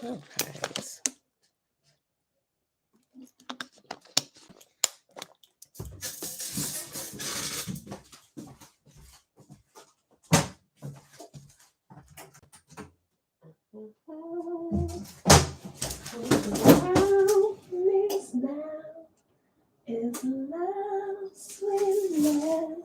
Is love, sweet love.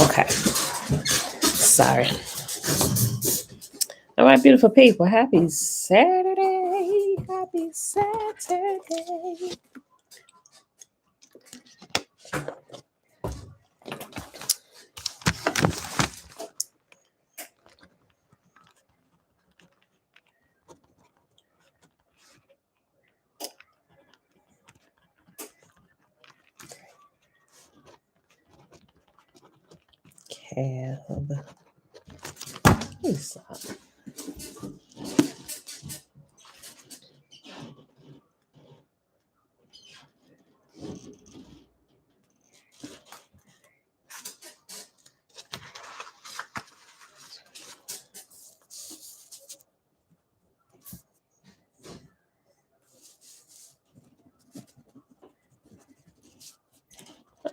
Okay. Sorry. All right, beautiful people. Happy Saturday. Happy Saturday. Cab. Please stop.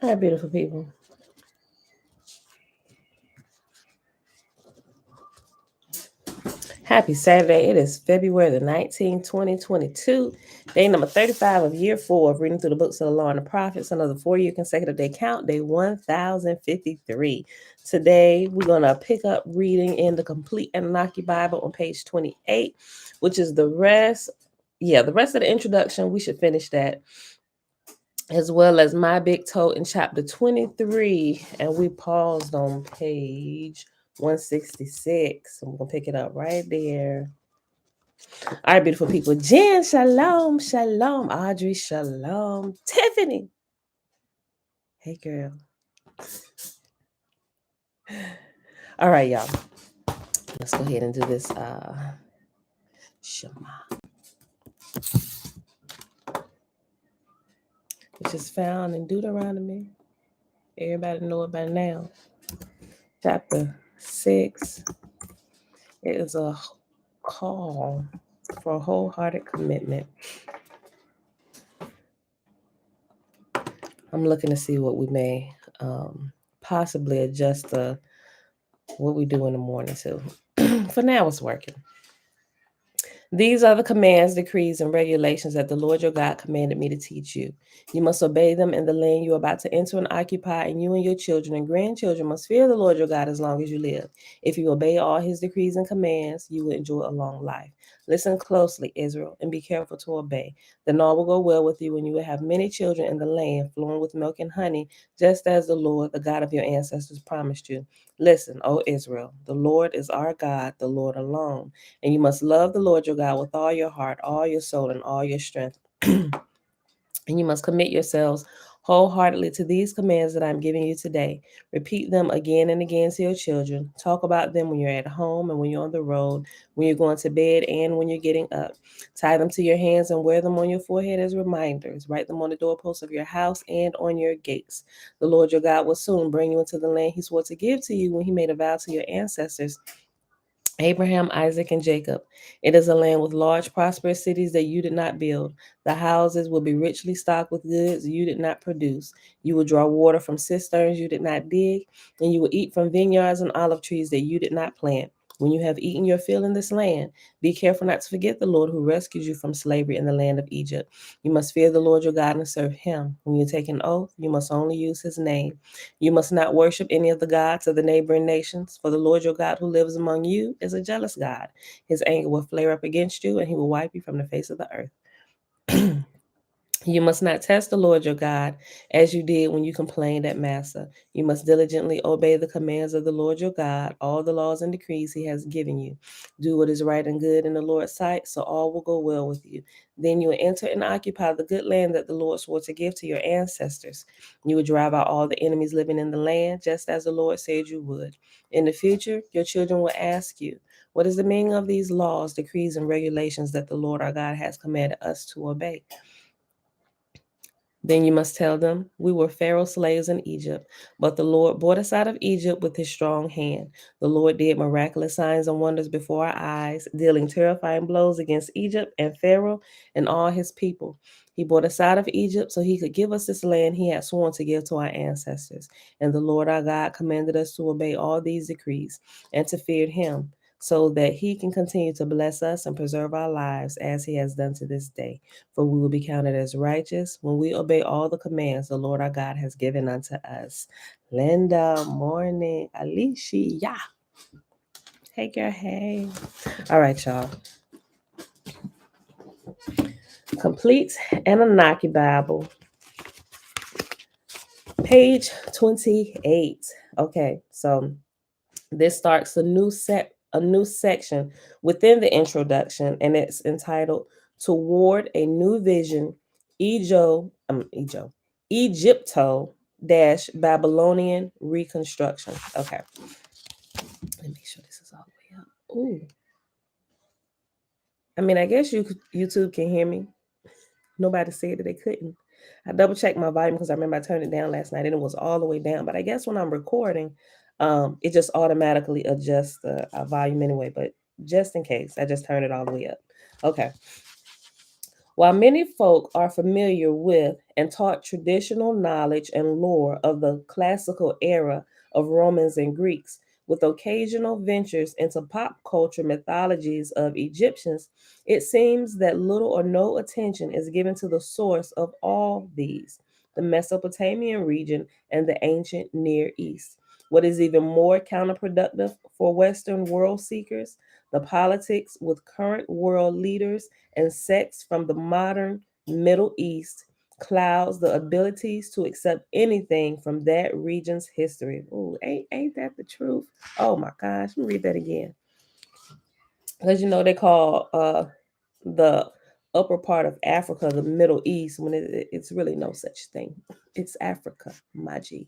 All right, beautiful people. Happy Saturday. It is February the 19th, 2022. Day number 35 of year 4 of reading through the books of the Law and the Prophets. Another 4-year consecutive day count, day 1053. Today, we're going to pick up reading in the Complete Annunaki Bible on page 28, which is the rest. Yeah, the rest of the introduction. We should finish that, as well as my big toe in chapter 23. And we paused on page 166. I'm going to pick it up right there. All right, beautiful people. Jen, shalom, shalom. Audrey, shalom. Tiffany. Hey, girl. All right, y'all. Let's go ahead and do this Shema, which is found in Deuteronomy. Everybody know it by now. Chapter 6. It is a call for a wholehearted commitment. I'm looking to see what we may possibly adjust what we do in the morning too. For now, it's working. These are the commands, decrees, and regulations that the Lord your God commanded me to teach you. You must obey them in the land you are about to enter and occupy, and you and your children and grandchildren must fear the Lord your God as long as you live. If you obey all his decrees and commands, you will enjoy a long life. Listen closely, Israel, and be careful to obey. Then all will go well with you, and you will have many children in the land flowing with milk and honey, just as the Lord, the God of your ancestors, promised you. Listen, O Israel, the Lord is our God, the Lord alone. And you must love the Lord your God with all your heart, all your soul, and all your strength. And you must commit yourselves wholeheartedly to these commands that I'm giving you today. Repeat them again and again to your children. Talk about them when you're at home and when you're on the road, when you're going to bed and when you're getting up. Tie them to your hands and wear them on your forehead as reminders. Write them on the doorposts of your house and on your gates. The Lord your God will soon bring you into the land he swore to give to you when he made a vow to your ancestors, Abraham, Isaac, and Jacob. It is a land with large, prosperous cities that you did not build. The houses will be richly stocked with goods you did not produce. You will draw water from cisterns you did not dig, and you will eat from vineyards and olive trees that you did not plant. When you have eaten your fill in this land, be careful not to forget the Lord who rescued you from slavery in the land of Egypt. You must fear the Lord your God and serve him. When you take an oath, you must only use his name. You must not worship any of the gods of the neighboring nations, for the Lord your God who lives among you is a jealous God. His anger will flare up against you, and he will wipe you from the face of the earth. You must not test the Lord your God as you did when you complained at Massa. You must diligently obey the commands of the Lord your God, all the laws and decrees he has given you. Do what is right and good in the Lord's sight, so all will go well with you. Then you will enter and occupy the good land that the Lord swore to give to your ancestors. You will drive out all the enemies living in the land, just as the Lord said you would. In the future, your children will ask you, what is the meaning of these laws, decrees, and regulations that the Lord our God has commanded us to obey? Then you must tell them, we were Pharaoh's slaves in Egypt, but the Lord brought us out of Egypt with his strong hand. The Lord did miraculous signs and wonders before our eyes, dealing terrifying blows against Egypt and Pharaoh and all his people. He brought us out of Egypt so he could give us this land he had sworn to give to our ancestors. And the Lord our God commanded us to obey all these decrees and to fear him, so that he can continue to bless us and preserve our lives as he has done to this day. For we will be counted as righteous when we obey all the commands the Lord our God has given unto us. Linda, morning. Alicia. Hey, girl, hey. All right, y'all. Complete Annunaki Bible, page 28. Okay, so this starts a new section within the introduction, and it's entitled "Toward a New Vision, Egypto dash Babylonian Reconstruction." Okay, let me make sure this is all the way up. Ooh, I mean, I guess YouTube can hear me. Nobody said that they couldn't. I double checked my volume because I remember I turned it down last night and it was all the way down. But I guess when I'm recording, it just automatically adjusts the volume anyway. But just in case, I just turned it all the way up. Okay. While many folk are familiar with and taught traditional knowledge and lore of the classical era of Romans and Greeks, with occasional ventures into pop culture mythologies of Egyptians, it seems that little or no attention is given to the source of all these, the Mesopotamian region and the ancient Near East. What is even more counterproductive for Western world seekers, the politics with current world leaders and sects from the modern Middle East clouds the abilities to accept anything from that region's history. Ooh, ain't that the truth? Oh my gosh, let me read that again. Because they call the upper part of Africa the Middle East when it's really no such thing. It's Africa, my G.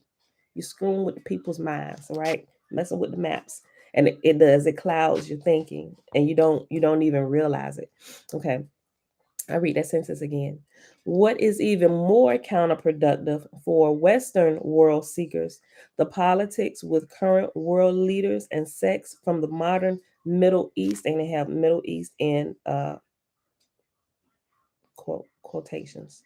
You're screwing with the people's minds, right? Messing with the maps. And it clouds your thinking and you don't even realize it. Okay. I read that sentence again. What is even more counterproductive for Western world seekers, the politics with current world leaders and sects from the modern Middle East, and they have Middle East in quotations.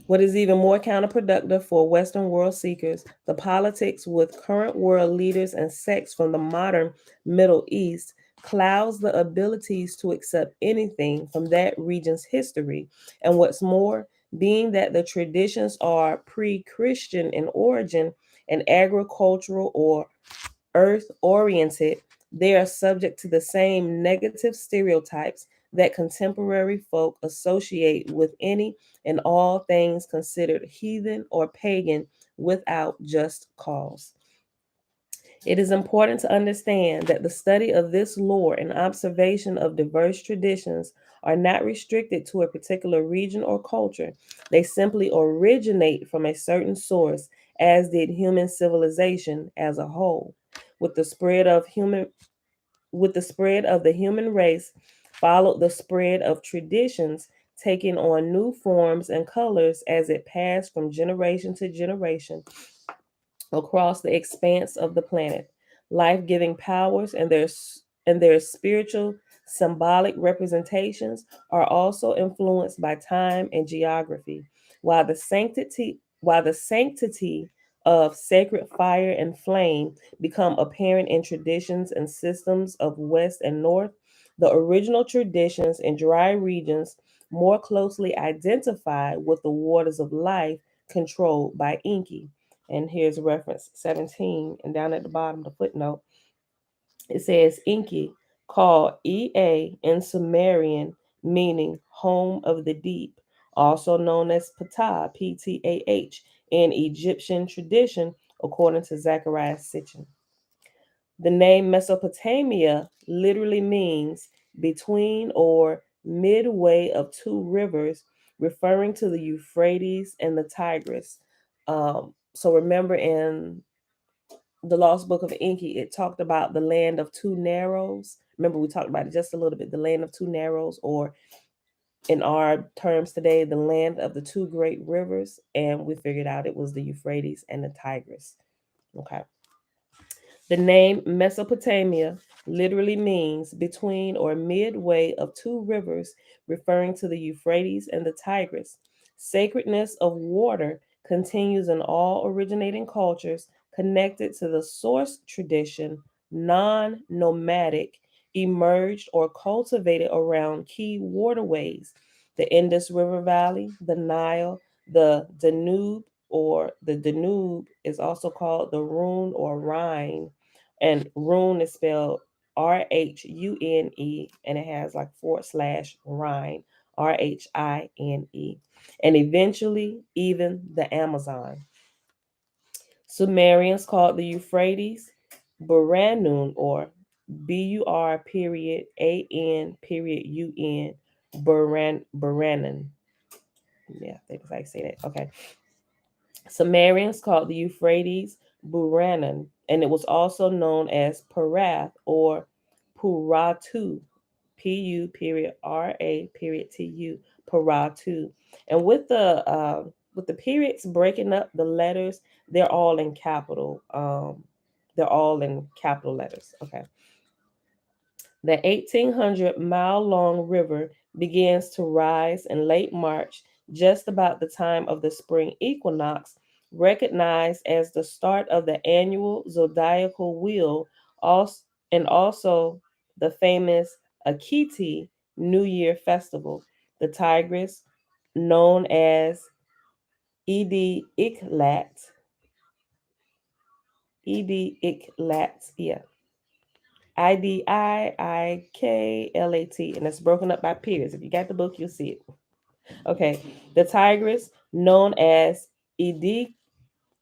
What is even more counterproductive for Western world seekers, the politics with current world leaders and sects from the modern Middle East clouds the abilities to accept anything from that region's history. And what's more, being that the traditions are pre Christian in origin and agricultural or earth oriented, they are subject to the same negative stereotypes that contemporary folk associate with any and all things considered heathen or pagan without just cause. It is important to understand that the study of this lore and observation of diverse traditions are not restricted to a particular region or culture. They simply originate from a certain source, as did human civilization as a whole. With the spread of the human race followed the spread of traditions, taking on new forms and colors as it passed from generation to generation across the expanse of the planet. Life-giving powers and their spiritual symbolic representations are also influenced by time and geography, while the sanctity of sacred fire and flame become apparent in traditions and systems of west and north. The original traditions in dry regions more closely identify with the waters of life controlled by Enki. And here's reference 17. And down at the bottom, the footnote, it says Enki, called Ea in Sumerian, meaning home of the deep, also known as Ptah, Ptah, in Egyptian tradition, according to Zechariah Sitchin. The name Mesopotamia literally means between or midway of two rivers, referring to the Euphrates and the Tigris. So remember in the Lost Book of Enki, it talked about the land of two narrows. Remember, we talked about it just a little bit, the land of two narrows, or in our terms today, the land of the two great rivers. And we figured out it was the Euphrates and the Tigris. Okay. The name Mesopotamia literally means between or midway of two rivers, referring to the Euphrates and the Tigris. Sacredness of water continues in all originating cultures connected to the source tradition, non nomadic, emerged or cultivated around key waterways, the Indus River Valley, the Nile, the Danube, or the Danube is also called the Rhone or Rhine, and Rhone is spelled Rhune, and it has like / Rhine, Rhine, and eventually even the Amazon. Sumerians called the Euphrates Buranun, or Bur period An period Un, Buranan. Yeah, I think that's how you say that. Okay. Sumerians called the Euphrates Buranan, and it was also known as Parath or Puratu, Pu period Ra period Tu, Paratu. And with the periods breaking up the letters, they're all in capital. They're all in capital letters. Okay. The 1,800-mile-long river begins to rise in late March, just about the time of the spring equinox, recognized as the start of the annual zodiacal wheel, and also the famous Akiti New Year festival. The Tigris, known as Idi Iklat, yeah, Idiiklat, and it's broken up by periods. If you got the book, you'll see it. Okay, the Tigris, known as Edi,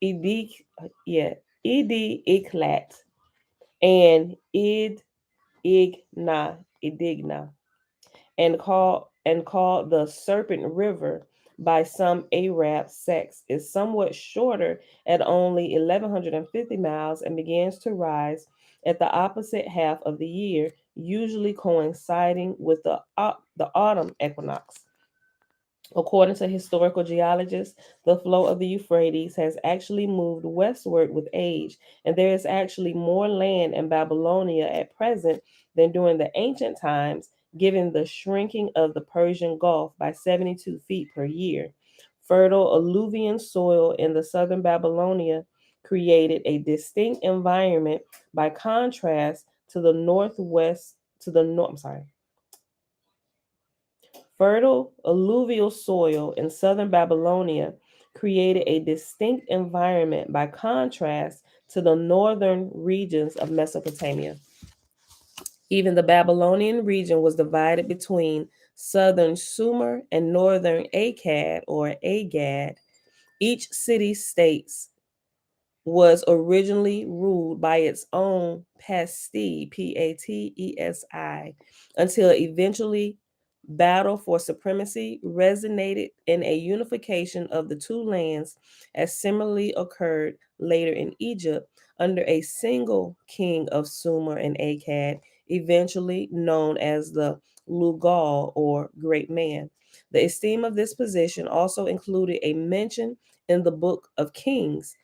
Edi, yeah, Iklat, and Idigna, and called the Serpent River by some Arab sects, is somewhat shorter at only 1,150 miles and begins to rise at the opposite half of the year, usually coinciding with the autumn equinox. According to historical geologists, the flow of the Euphrates has actually moved westward with age, and there is actually more land in Babylonia at present than during the ancient times, given the shrinking of the Persian Gulf by 72 feet per year. Fertile alluvial soil in the southern Babylonia created a distinct environment by contrast to the northwest to the north. I'm sorry. Fertile alluvial soil in southern Babylonia created a distinct environment by contrast to the northern regions of Mesopotamia. Even the Babylonian region was divided between southern Sumer and northern Akkad or Agad. Each city states was originally ruled by its own Pasti, Patesi, until eventually battle for supremacy resonated in a unification of the two lands, as similarly occurred later in Egypt under a single king of Sumer and Akkad, eventually known as the Lugal or Great Man. The esteem of this position also included a mention in the Book of King's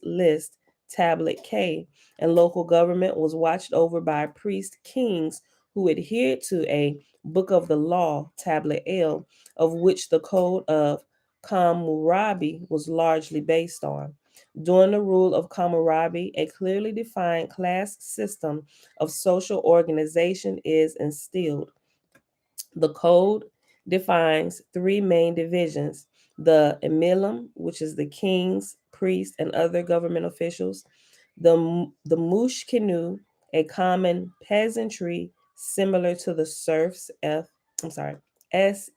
List, Tablet K, and local government was watched over by priest kings who adhered to a Book of the Law, Tablet L, of which the Code of Hammurabi was largely based on. During the rule of Hammurabi, a clearly defined class system of social organization is instilled. The code defines three main divisions: the emilim, which is the kings, priests, and other government officials; the mushkinu, a common peasantry similar to the serfs, F; I'm sorry, Serfs,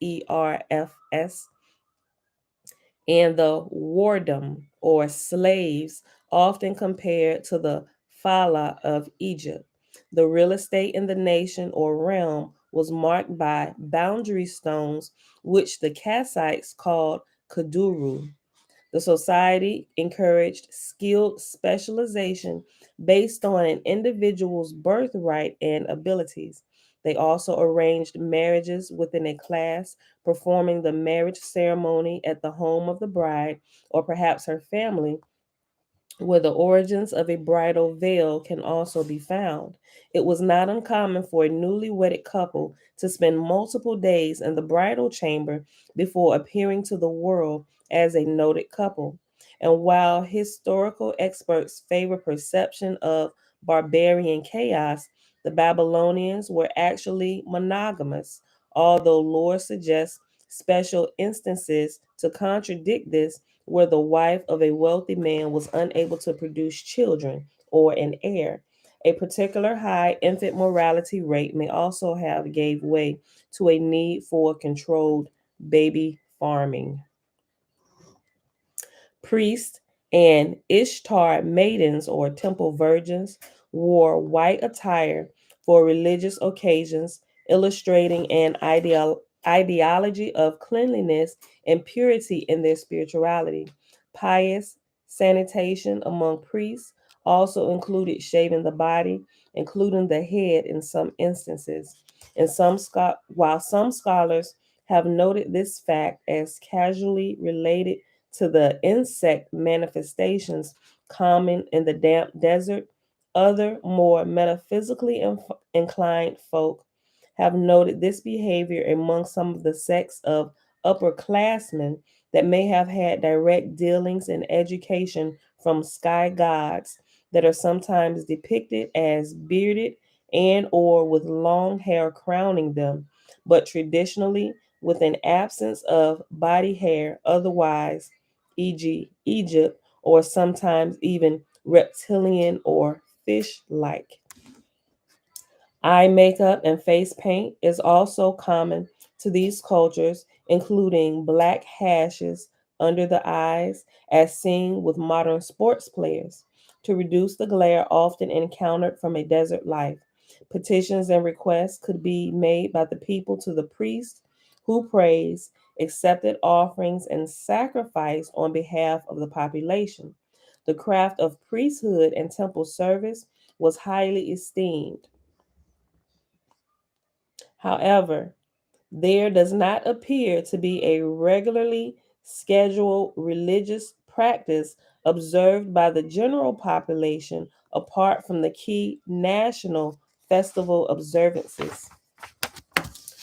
and the wardom or slaves, often compared to the fala of Egypt. The real estate in the nation or realm was marked by boundary stones, which the Kassites called Kaduru. The society encouraged skilled specialization based on an individual's birthright and abilities. They also arranged marriages within a class, performing the marriage ceremony at the home of the bride or perhaps her family, where the origins of a bridal veil can also be found. It was not uncommon for a newly wedded couple to spend multiple days in the bridal chamber before appearing to the world as a noted couple. And while historical experts favor perception of barbarian chaos, the Babylonians were actually monogamous, although lore suggests special instances to contradict this where the wife of a wealthy man was unable to produce children or an heir. A particular high infant mortality rate may also have gave way to a need for controlled baby farming. Priests and Ishtar maidens or temple virgins wore white attire for religious occasions, illustrating an ideology of cleanliness and purity in their spirituality. Pious sanitation among priests also included shaving the body, including the head in some instances. While some scholars have noted this fact as casually related to the insect manifestations common in the damp desert, other more metaphysically inclined folk have noted this behavior among some of the sects of upperclassmen that may have had direct dealings and education from sky gods that are sometimes depicted as bearded and or with long hair crowning them, but traditionally with an absence of body hair, otherwise e.g., Egypt, or sometimes even reptilian or fish like. Eye makeup and face paint is also common to these cultures, including black hashes under the eyes, as seen with modern sports players, to reduce the glare often encountered from a desert life. Petitions and requests could be made by the people to the priest who prays, accepted offerings, and sacrifice on behalf of the population. The craft of priesthood and temple service was highly esteemed. However, there does not appear to be a regularly scheduled religious practice observed by the general population apart from the key national festival observances.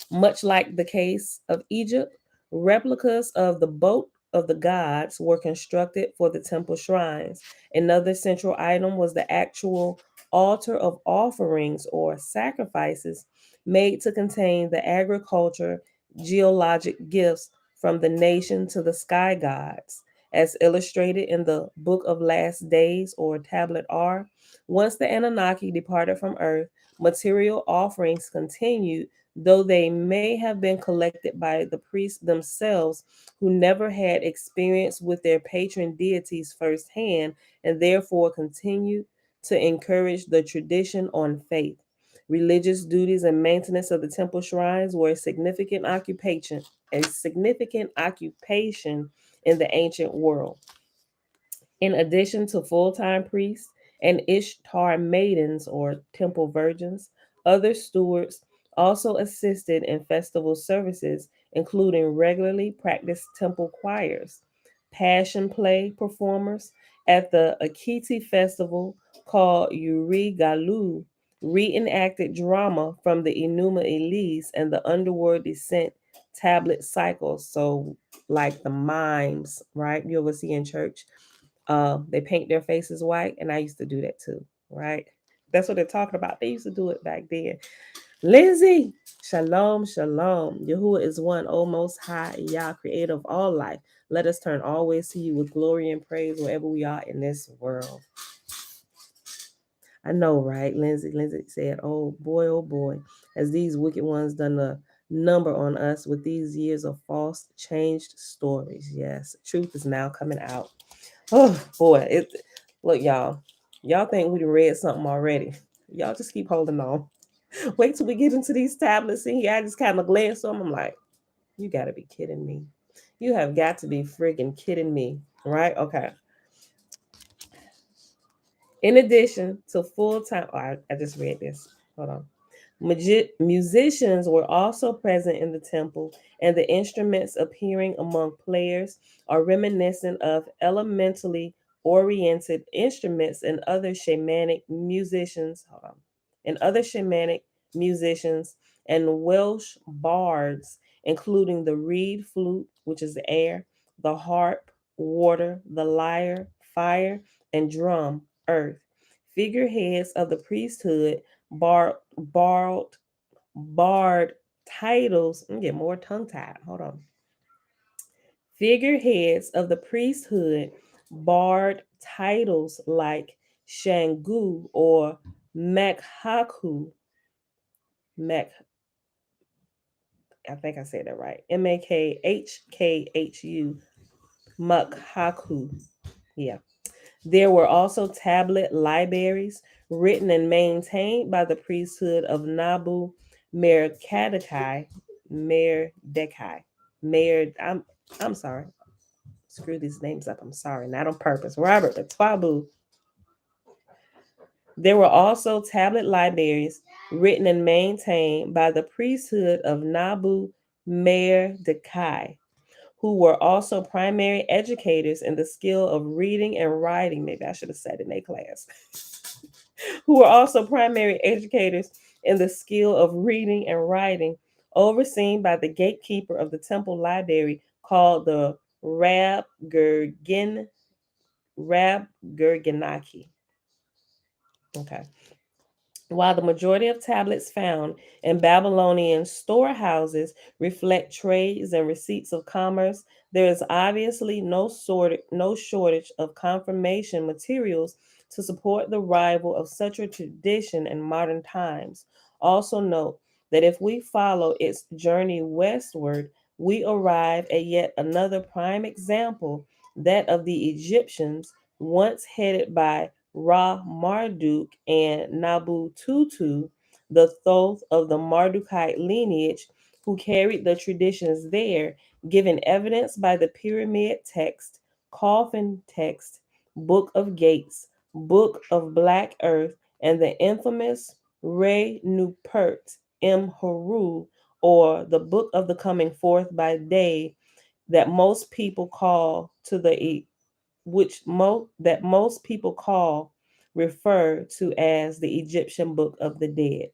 Much like the case of Egypt, replicas of the boat of the gods were constructed for the temple shrines. Another central item was the actual altar of offerings or sacrifices made to contain the agriculture geologic gifts from the nation to the sky gods. As illustrated in the Book of Last Days or Tablet R, once the Anunnaki departed from Earth, material offerings continued, though they may have been collected by the priests themselves who never had experience with their patron deities firsthand and therefore continued to encourage the tradition on faith. Religious duties and maintenance of the temple shrines were a significant occupation in the ancient world. In addition to full time priests and Ishtar maidens or temple virgins, other stewards also assisted in festival services, including regularly practiced temple choirs, passion play performers at the Akiti festival called Uri Galu, reenacted drama from the Enuma Elize and the Underworld Descent tablet cycles. So, like the mimes, right? You ever see in church they paint their faces white, and I used to do that too, right? That's what they're talking about. They used to do it back then. Lindsay, shalom, shalom. Yahuwah is one, O Most High, Yah, creator of all life. Let us turn always to you with glory and praise wherever we are in this world. I know, right? Lindsay said, oh boy, has these wicked ones done number on us with these years of false changed stories. Yes, truth is now coming out. Oh boy, look, y'all think we read something already. Y'all just keep holding on. Wait till we get into these tablets in here. I just kind of glanced on them. I'm like, you gotta be kidding me. You have got to be friggin' kidding me. Right? Okay. In addition to full-time, I just read this. Hold on. Musicians were also present in the temple, and the instruments appearing among players are reminiscent of elementally oriented instruments and other shamanic musicians. Hold on. And other shamanic musicians and Welsh bards, including the reed flute, which is the air, the harp, water, the lyre, fire, and drum, earth. Figureheads of the priesthood borrowed barred titles. I'm getting more tongue tied. Hold on. Figureheads of the priesthood barred titles like Shangu or Makhaku. Mak, I think I said that right. Makhkhu. Makhaku. Yeah. There were also tablet libraries written and maintained by the priesthood of Nabu Mercadekai. Merdekai. Mer I'm sorry. Screw these names up. I'm sorry. Not on purpose. Robert the Twabu. There were also tablet libraries written and maintained by the priesthood of Nabu Merdekai, who were also primary educators in the skill of reading and writing. Maybe I should have said in a class. Who were also primary educators in the skill of reading and writing, overseen by the gatekeeper of the temple library called the Rab Gurgenaki. Okay. While the majority of tablets found in Babylonian storehouses reflect trades and receipts of commerce, there is obviously no shortage of confirmation materials to support the rival of such a tradition in modern times. Also note that if we follow its journey westward, we arrive at yet another prime example, that of the Egyptians, once headed by Ra Marduk and Nabu Tutu, the Thoth of the Mardukite lineage, who carried the traditions there, given evidence by the pyramid text, coffin text, Book of Gates, Book of Black Earth, and the infamous Re Nupert M. Haru, or the Book of the Coming Forth by Day, that most people call to the that most people call refer to as the Egyptian Book of the Dead.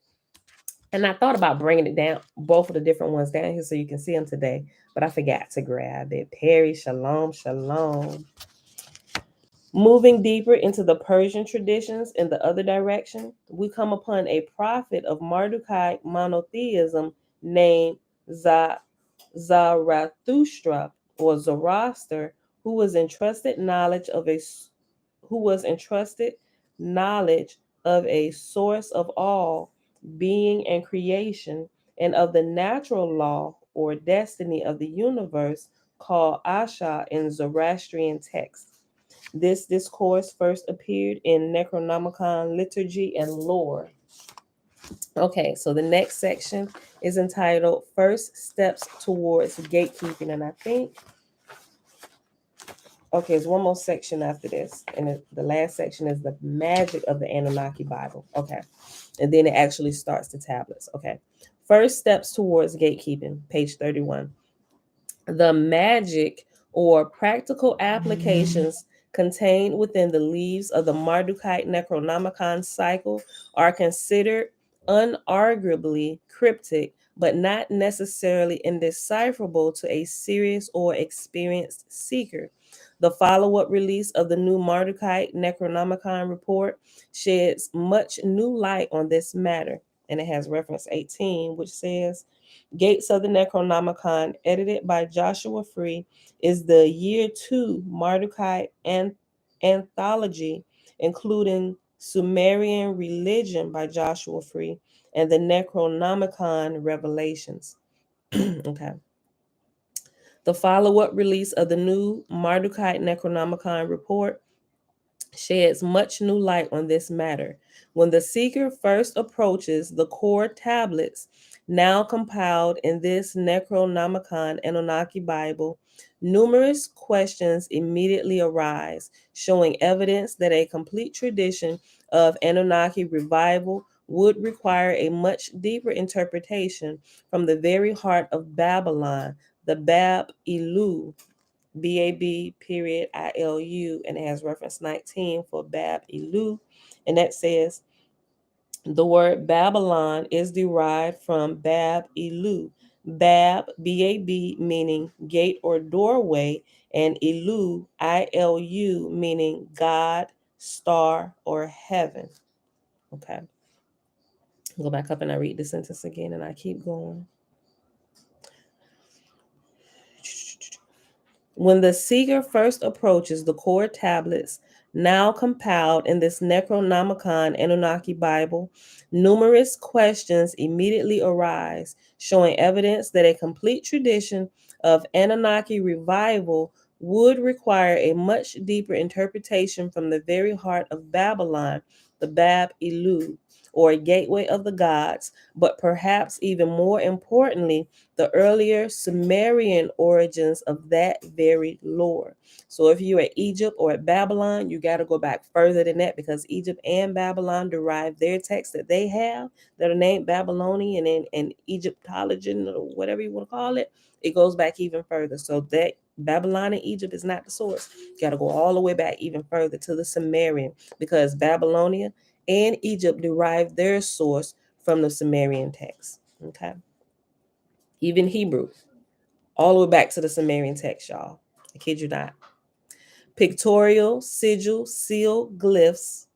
And I thought about bringing it down, both of the different ones down here so you can see them today, but I forgot to grab it. Perry, shalom, shalom. Moving deeper into the Persian traditions in the other direction, we come upon a prophet of Mardukite monotheism named Zarathustra or Zoroaster, who was entrusted knowledge of a who was entrusted knowledge of a source of all being and creation, and of the natural law or destiny of the universe called Asha in Zoroastrian texts. This discourse first appeared in Necronomicon liturgy and lore. Okay, so the next section is entitled First Steps Towards Gatekeeping. And I think, okay, there's one more section after this. And the last section is the magic of the Anunnaki Bible. Okay. And then it actually starts the tablets. Okay. First Steps Towards Gatekeeping, page 31. The magic or practical applications contained within the leaves of the Mardukite Necronomicon cycle are considered unarguably cryptic, but not necessarily indecipherable to a serious or experienced seeker. The follow up release of the new Mardukite Necronomicon report sheds much new light on this matter. And it has reference 18, which says, Gates of the Necronomicon, edited by Joshua Free, is the year 2 Mardukite anthology, including Sumerian Religion by Joshua Free and the Necronomicon Revelations. Okay. The follow-up release of the new Mardukite Necronomicon report sheds much new light on this matter. When the seeker first approaches the core tablets, now compiled in this Necronomicon Anunnaki Bible, numerous questions immediately arise, showing evidence that a complete tradition of Anunnaki revival would require a much deeper interpretation from the very heart of Babylon, the Bab Ilu, BAB period ILU, and it has reference 19 for Bab Ilu. And that says the word Babylon is derived from Bab Ilu. Bab, BAB, meaning gate or doorway, and Ilu, ILU, meaning God, star, or heaven. Okay. Go back up and I read the sentence again and I keep going. When the seeker first approaches the core tablets, now compiled in this Necronomicon Anunnaki Bible, numerous questions immediately arise, showing evidence that a complete tradition of Anunnaki revival would require a much deeper interpretation from the very heart of Babylon, the Bab Ilu, or a gateway of the gods, but perhaps even more importantly, the earlier Sumerian origins of that very lore. So if you're at Egypt or at Babylon, you got to go back further than that, because Egypt and Babylon derive their texts that they have that are named Babylonian and Egyptologian, or whatever you want to call it. It goes back even further. So that Babylon and Egypt is not the source. You got to go all the way back even further to the Sumerian, because Babylonia and Egypt derive their source from the Sumerian text. Okay. Even Hebrew, all the way back to the Sumerian text, y'all. I kid you not. Pictorial sigil seal glyphs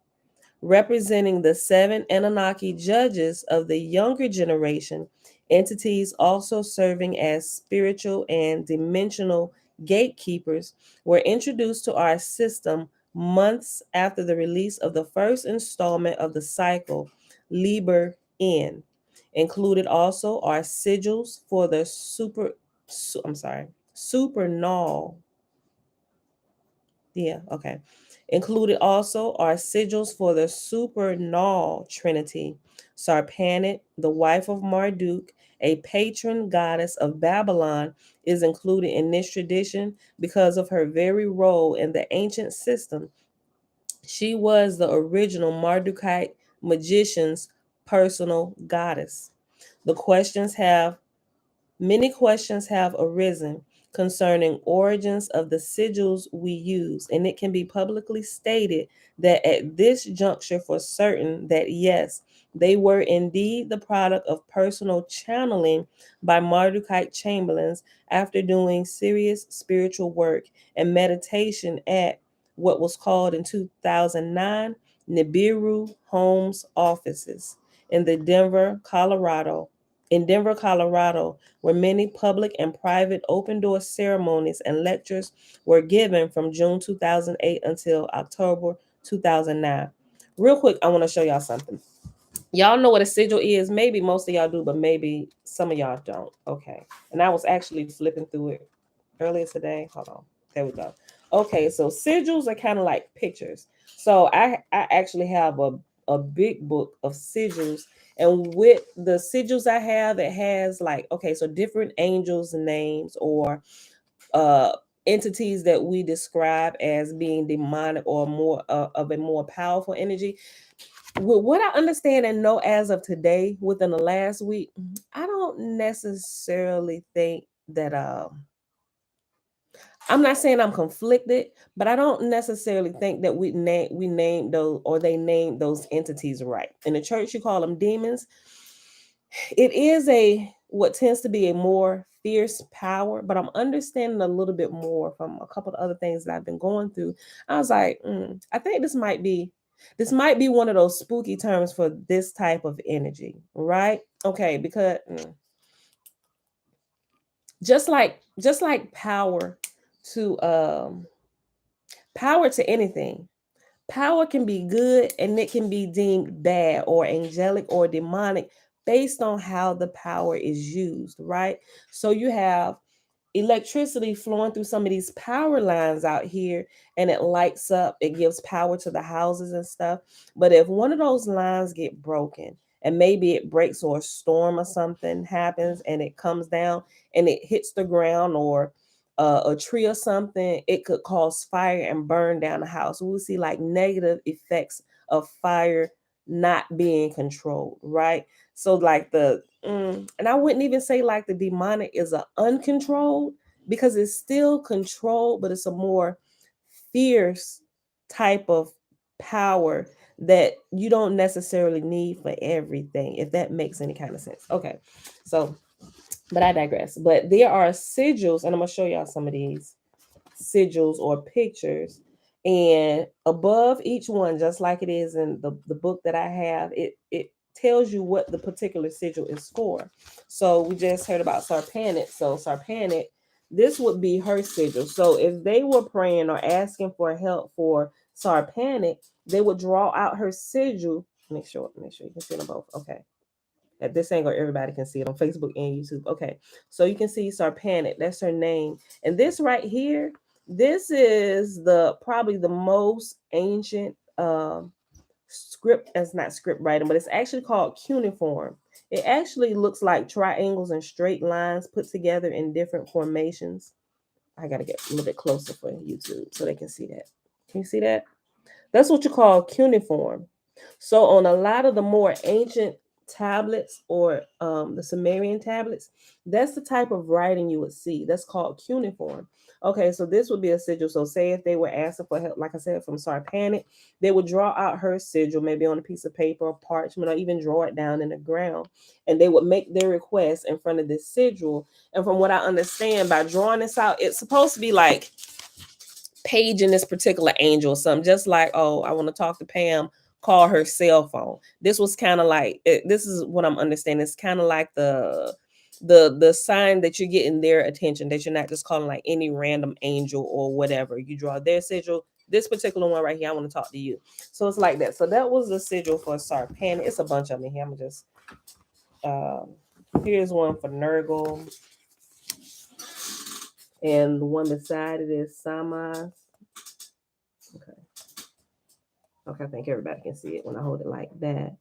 representing the 7 Anunnaki judges of the younger generation, entities also serving as spiritual and dimensional gatekeepers, were introduced to our system months after the release of the first installment of the cycle, Liber N. Included also are sigils for the supernal. Yeah, okay. Included also are sigils for the supernal trinity. Sarpanit, the wife of Marduk, a patron goddess of Babylon, is included in this tradition because of her very role in the ancient system. She was the original Mardukite magician's personal goddess. The questions have Many questions have arisen concerning origins of the sigils we use, and it can be publicly stated that at this juncture for certain that yes, they were indeed the product of personal channeling by Mardukite chamberlains after doing serious spiritual work and meditation at what was called in 2009 Nibiru Homes offices in Denver, Colorado, where many public and private open door ceremonies and lectures were given from June 2008 until October 2009. Real quick, I want to show y'all something. Y'all know what a sigil is. Maybe most of y'all do, but maybe some of y'all don't. Okay. And I was actually flipping through it earlier today. Hold on. There we go. Okay, so sigils are kind of like pictures. So I actually have a big book of sigils, and with the sigils I have, it has like, okay, so different angels' names or uh entities that we describe as being demonic or more of a more powerful energy. With what I understand and know as of today, within the last week, I don't necessarily think that I'm not saying I'm conflicted, but I don't necessarily think that we named those, or they named those entities right. In the church, you call them demons. It is a what tends to be a more fierce power, but I'm understanding a little bit more from a couple of other things that I've been going through. I was like, I think this might be one of those spooky terms for this type of energy, right? Okay, because just like power to anything. Power can be good and it can be deemed bad or angelic or demonic. based on how the power is used, right? So you have electricity flowing through some of these power lines out here, and it lights up, it gives power to the houses and stuff. But if one of those lines get broken, and maybe it breaks, or a storm or something happens and it comes down and it hits the ground, or a tree or something, it could cause fire and burn down the house. We'll see like negative effects of fire not being controlled, right? So like and I wouldn't even say like the demonic is a uncontrolled, because it's still controlled, but it's a more fierce type of power that you don't necessarily need for everything, if that makes any kind of sense. Okay, so, but I digress. But there are sigils, and I'm gonna show y'all some of these sigils or pictures. And above each one, just like it is in the book that I have, it tells you what the particular sigil is for. So we just heard about Sarpanit. So Sarpanit, this would be her sigil. So if they were praying or asking for help for Sarpanit, they would draw out her sigil. Make sure you can see them both. Okay. At this angle, everybody can see it on Facebook and YouTube. Okay, so you can see Sarpanit. That's her name. And this right here, this is the probably the most ancient script. It's not script writing, but it's actually called cuneiform. It actually looks like triangles and straight lines put together in different formations. I gotta get a little bit closer for YouTube so they can see that. Can you see that? That's what you call cuneiform. So on a lot of the more ancient tablets, or the Sumerian tablets, that's the type of writing you would see. That's called cuneiform. Okay, so this would be a sigil. So say if they were asking for help, like I said, from Sarpanit, they would draw out her sigil, maybe on a piece of paper or parchment, or even draw it down in the ground. And they would make their request in front of this sigil. And from what I understand, by drawing this out, it's supposed to be like paging this particular angel or something, just like, oh, I want to talk to Pam, call her cell phone. This was kind of like this is what I'm understanding. It's kind of like the sign that you're getting their attention, that you're not just calling like any random angel or whatever. You draw their sigil. This particular one right here, I want to talk to you. So it's like that. So that was the sigil for Sarpan. It's a bunch of them here. I'm just here's one for Nurgle, and the one beside it is Samas. Okay. Okay, I think everybody can see it when I hold it like that.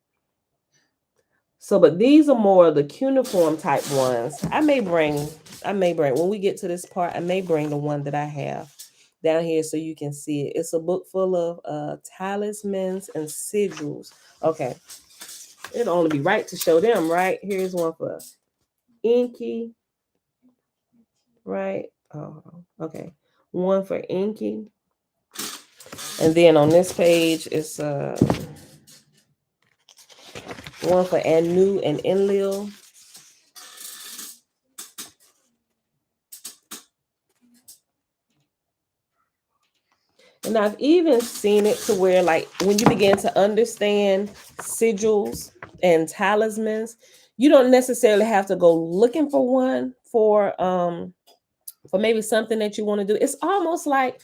So, but these are more of the cuneiform type ones. I may bring, when we get to this part, I may bring the one that I have down here so you can see it. It's a book full of talismans and sigils. Okay. It'll only be right to show them, right? Here's one for Inky, right? Oh, okay. One for Inky. And then on this page, it's one for Anu and Enlil. And I've even seen it to where, like, when you begin to understand sigils and talismans, you don't necessarily have to go looking for one for maybe something that you want to do. It's almost like,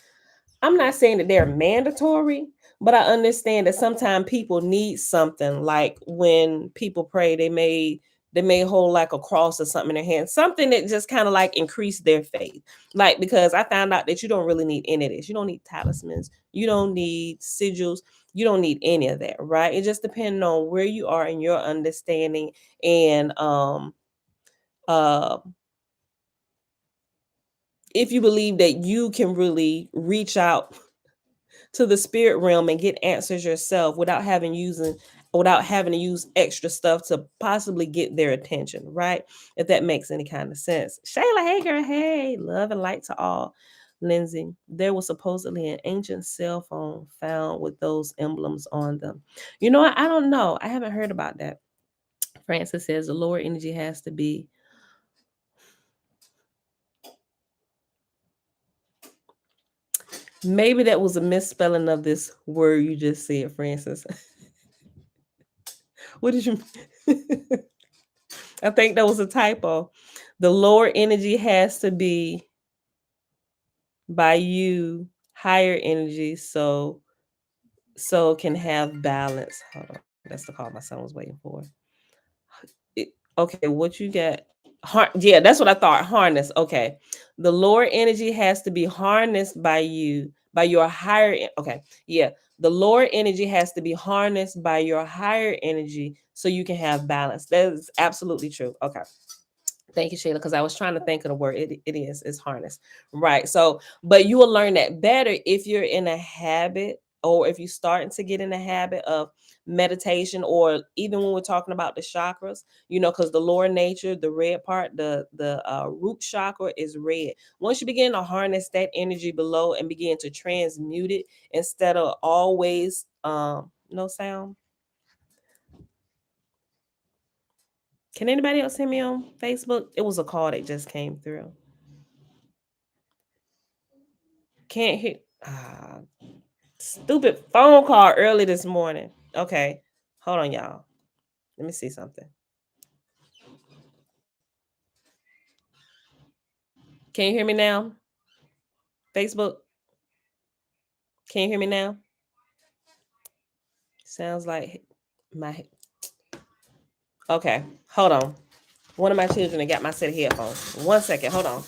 I'm not saying that they're mandatory, but I understand that sometimes people need something. Like when people pray, they may hold like a cross or something in their hand, something that just kind of like increase their faith. Like, because I found out that you don't really need any of this. You don't need talismans, you don't need sigils, you don't need any of that, right? It just depends on where you are in your understanding, and uh if you believe that you can really reach out to the spirit realm and get answers yourself without having to use extra stuff to possibly get their attention, right? If that makes any kind of sense. Shayla, hey girl, hey, love and light to all. Lindsay, there was supposedly an ancient cell phone found with those emblems on them. You know what? I don't know. I haven't heard about that. Francis says the lower energy has to be. Maybe that was a misspelling of this word you just said, Francis. What did you? I think that was a typo. The lower energy has to be by you, higher energy, so can have balance. Hold on, that's the call my son was waiting for. Okay, what you got? Yeah, that's what I thought. Harness. Okay. The lower energy has to be harnessed by you, by your higher. Okay. Yeah. The lower energy has to be harnessed by your higher energy so you can have balance. That is absolutely true. Okay. Thank you, Sheila, because I was trying to think of the word. It's harness. Right. So, but you will learn that better if you're in a habit, or if you're starting to get in the habit of meditation, or even when we're talking about the chakras, because the lower nature, the red part, the root chakra is red. Once you begin to harness that energy below and begin to transmute it, instead of always no sound. Can anybody else hear me on Facebook? It was a call that just came through. Can't hear. Stupid phone call early this morning. Okay. Hold on, y'all. Let me see something. Can you hear me now? Facebook? Can you hear me now? Sounds like my. Okay. Hold on. One of my children got my set of headphones. 1 second. Hold on.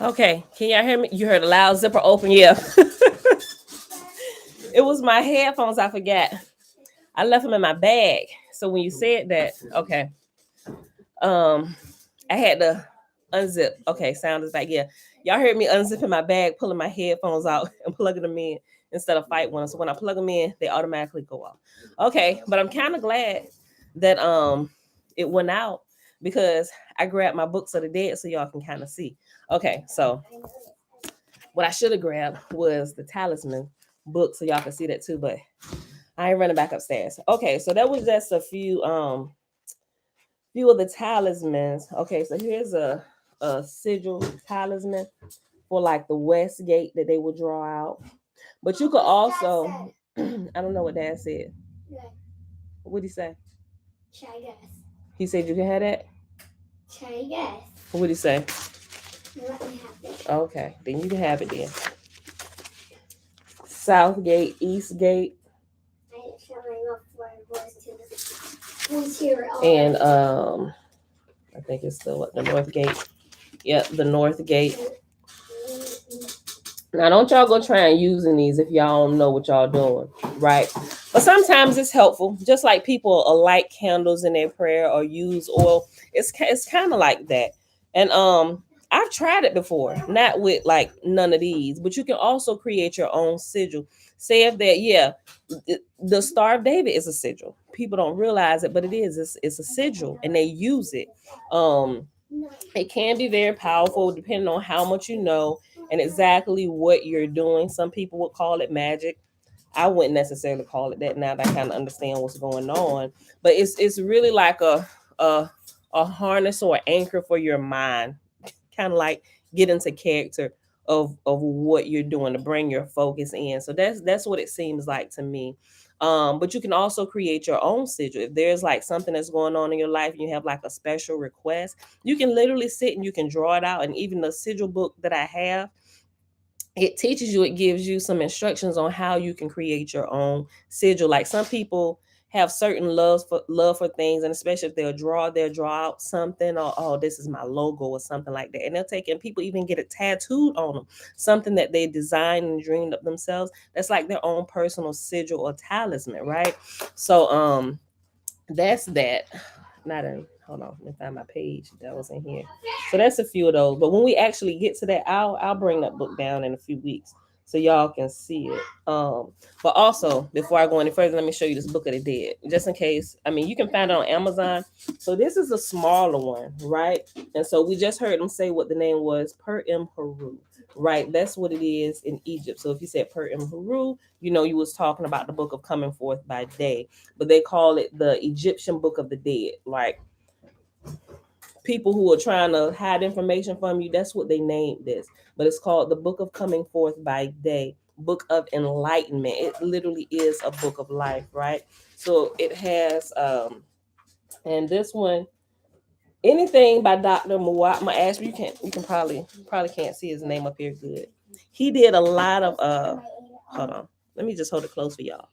Okay. Can y'all hear me? You heard a loud zipper open. Yeah. It was my headphones. I forgot. I left them in my bag. So when you said that, okay. I had to unzip. Okay, sound is back. Yeah. Y'all heard me unzipping my bag, pulling my headphones out and plugging them in instead of fight one. So when I plug them in, they automatically go off. Okay, but I'm kind of glad that it went out, because I grabbed my books of the dead so y'all can kind of see. Okay, so what I should have grabbed was the talisman book so y'all can see that too, but I ain't running back upstairs. Okay, so that was just a few of the talismans. Okay, so here's a sigil talisman for like the west gate that they will draw out. But you could also, I don't know what Dad said. What did he say? Try guess. He said you can have that? Try guess. What did he say? Let me have it. Okay, then you can have it then. South gate, east gate. And I think it's the north gate. Yep, the north gate. Now, don't y'all go try and using these if y'all don't know what y'all doing, right? But sometimes it's helpful. Just like people light candles in their prayer or use oil, it's kind of like that. And I've tried it before, not with like none of these, but you can also create your own sigil. Say if that, yeah, the Star of David is a sigil. People don't realize it, but it is. It's a sigil, and they use it. It can be very powerful depending on how much you know and exactly what you're doing. Some people would call it magic. I wouldn't necessarily call it that now that I kind of understand what's going on. But it's really like a harness or anchor for your mind, kind of like get into character of what you're doing to bring your focus in. So that's what it seems like to me. But you can also create your own sigil. If there's like something that's going on in your life and you have like a special request, you can literally sit and you can draw it out. And even the sigil book that I have, it teaches you, it gives you some instructions on how you can create your own sigil. Like some people have certain love for things, and especially if they'll draw out something, or oh, this is my logo or something like that. And they'll take, and people even get it tattooed on them, something that they designed and dreamed up themselves. That's like their own personal sigil or talisman, right? So that's that. Not in, hold on, let me find my page that was in here. So that's a few of those. But when we actually get to that, I'll bring that book down in a few weeks so y'all can see it. But also, before I go any further, let me show you this Book of the Dead, just in case. I mean, you can find it on Amazon. So this is a smaller one, right? And so we just heard them say what the name was, Per Im Haru, right? That's what it is in Egypt. So if you said Per Im Haru, you know you was talking about the book of coming forth by day. But they call it the Egyptian Book of the Dead. Like, people who are trying to hide information from you, that's what they named this. But it's called the Book of Coming Forth by Day, Book of Enlightenment. It literally is a book of life, right? So it has and this one, anything by Dr. Muwat Ashby, you can probably can't see his name up here good. He did a lot of hold on, let me just hold it close for y'all.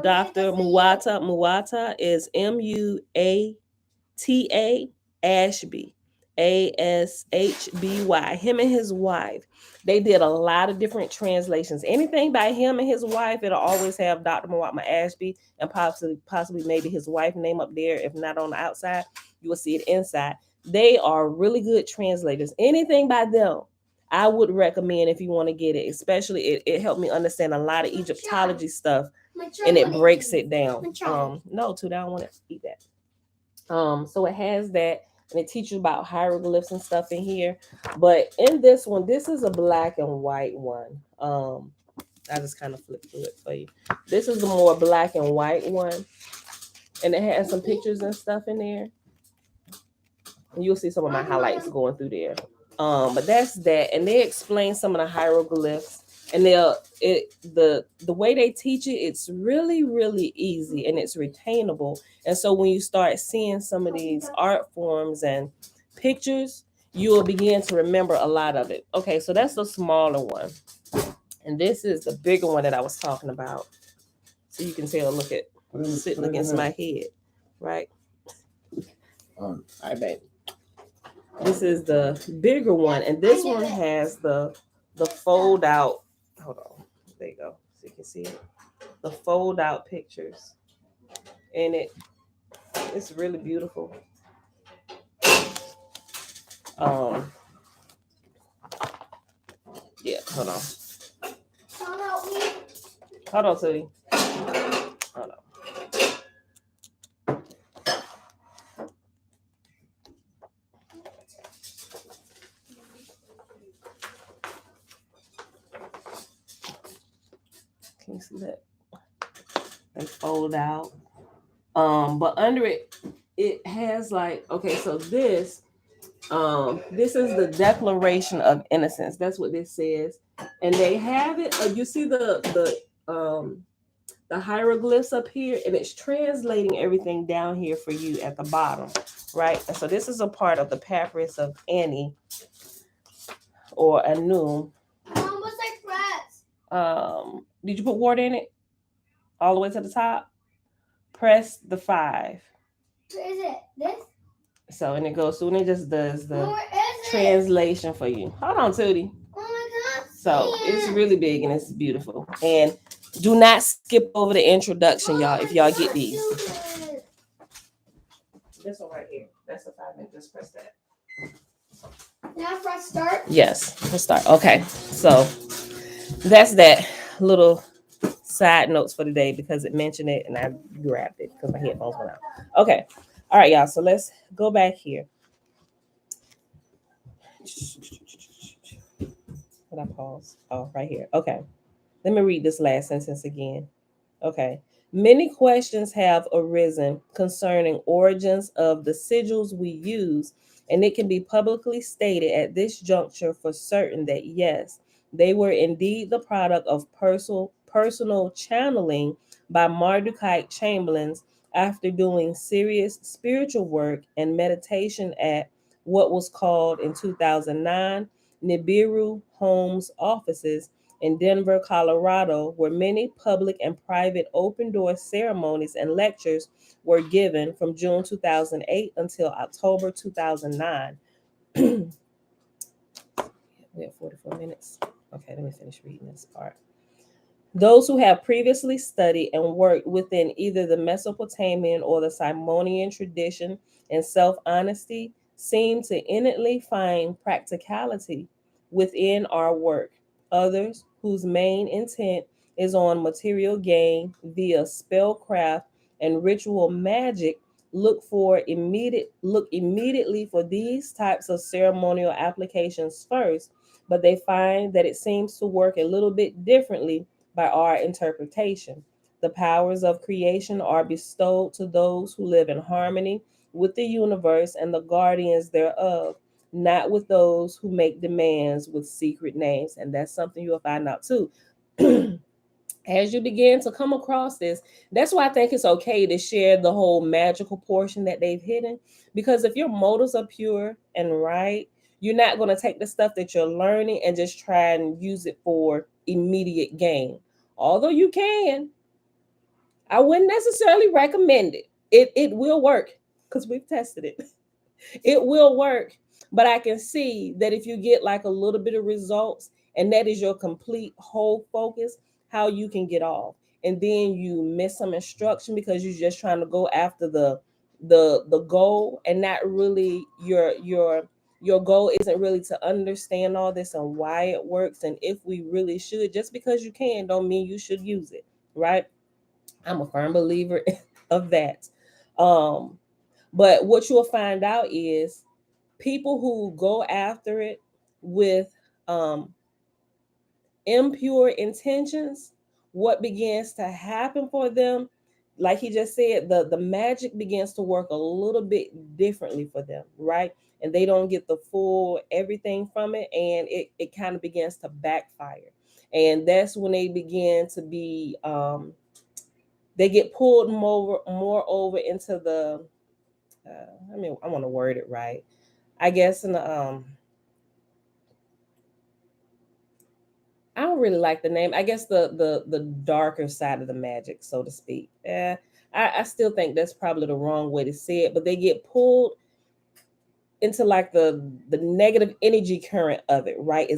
Dr. Muwata is Muata Ashby, Ashby. Him and his wife, they did a lot of different translations. Anything by him and his wife, it'll always have Dr. Muwata Ashby and possibly maybe his wife name up there. If not on the outside, you will see it inside. They are really good translators. Anything by them, I would recommend if you want to get it. Especially, it helped me understand a lot of Egyptology stuff, and it breaks it down. No, Tuda, I don't want to eat that. So it has that, and it teaches about hieroglyphs and stuff in here. But in this one, this is a black and white one. I just kind of flipped through it for you. This is the more black and white one, and it has some pictures and stuff in there. And you'll see some of my highlights going through there. But that's that, and they explain some of the hieroglyphs, and the way they teach it, it's really, really easy, and it's retainable. And so when you start seeing some of these art forms and pictures, you will begin to remember a lot of it. Okay, so that's the smaller one, and this is the bigger one that I was talking about. So you can tell, look at sitting against my head, right? All right, baby. This is the bigger one, and this one has the fold out. Hold on, there you go, so you can see it. The fold out pictures, and it's really beautiful. Yeah, hold on, Sudi. Hold on. Can you see that? They fold out. But under it has like, okay, so this is the Declaration of Innocence. That's what this says, and they have it. You see the hieroglyphs up here, and it's translating everything down here for you at the bottom, right? And so this is a part of the Papyrus of Ani or Anu. Mom, what's I press? Did you put water in it all the way to the top? Press the 5. Where is it? This? So, and it goes through, and it just does the translation for you. Hold on, Tootie. Oh my God. So it's really big, and it's beautiful. And do not skip over the introduction, y'all, if y'all get these. This one right here. That's the 5-minute. Just press that. Now press start? Yes, let's start. Okay, so that's that little side notes for today because it mentioned it, and I grabbed it because my headphones went out. Okay. All right, y'all. So let's go back here. Did I pause? Oh, right here. Okay. Let me read this last sentence again. Okay. Many questions have arisen concerning origins of the sigils we use, and it can be publicly stated at this juncture for certain that yes, they were indeed the product of personal channeling by Mardukite Chamberlains after doing serious spiritual work and meditation at what was called in 2009 Nibiru Homes offices in Denver, Colorado, where many public and private open door ceremonies and lectures were given from June 2008 until October 2009. We have 44 minutes. Okay, let me finish reading this part. Those who have previously studied and worked within either the Mesopotamian or the Simonian tradition and self honesty seem to innately find practicality within our work. Others, whose main intent is on material gain via spellcraft and ritual magic, look immediately for these types of ceremonial applications first, but they find that it seems to work a little bit differently by our interpretation. The powers of creation are bestowed to those who live in harmony with the universe and the guardians thereof, not with those who make demands with secret names. And that's something you'll find out too. As you begin to come across this, that's why I think it's okay to share the whole magical portion that they've hidden. Because if your motives are pure and right, you're not going to take the stuff that you're learning and just try and use it for immediate gain. Although you can, I wouldn't necessarily recommend it. It will work because we've tested it. It will work, but I can see that if you get like a little bit of results and that is your complete whole focus, how you can get off. And then you miss some instruction because you're just trying to go after the goal and not really your goal isn't really to understand all this and why it works and if we really should. Just because you can don't mean you should use it, right? I'm a firm believer of that. Um, but what you'll find out is people who go after it with um, impure intentions, what begins to happen for them, like he just said, the magic begins to work a little bit differently for them, right? And they don't get the full everything from it, and it kind of begins to backfire. And that's when they begin to be they get pulled more over into the I mean, I want to word it right. I guess in the I don't really like the name. I guess the darker side of the magic, so to speak. I still think that's probably the wrong way to say it, but they get pulled into like the negative energy current of it, right?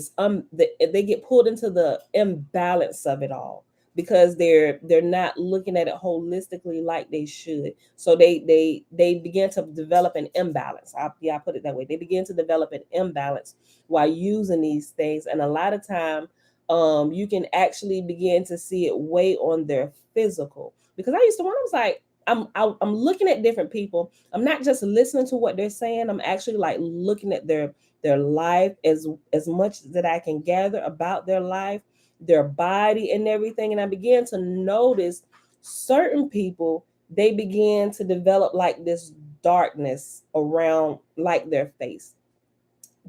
They get pulled into the imbalance of it all because they're not looking at it holistically like they should. So they begin to develop an imbalance. I put it that way. They begin to develop an imbalance while using these things, and a lot of time, you can actually begin to see it weigh on their physical. Because I used to, when I was like, I'm looking at different people. I'm not just listening to what they're saying. I'm actually like looking at their life as much that I can gather about their life, their body and everything. And I began to notice certain people, they begin to develop like this darkness around like their face.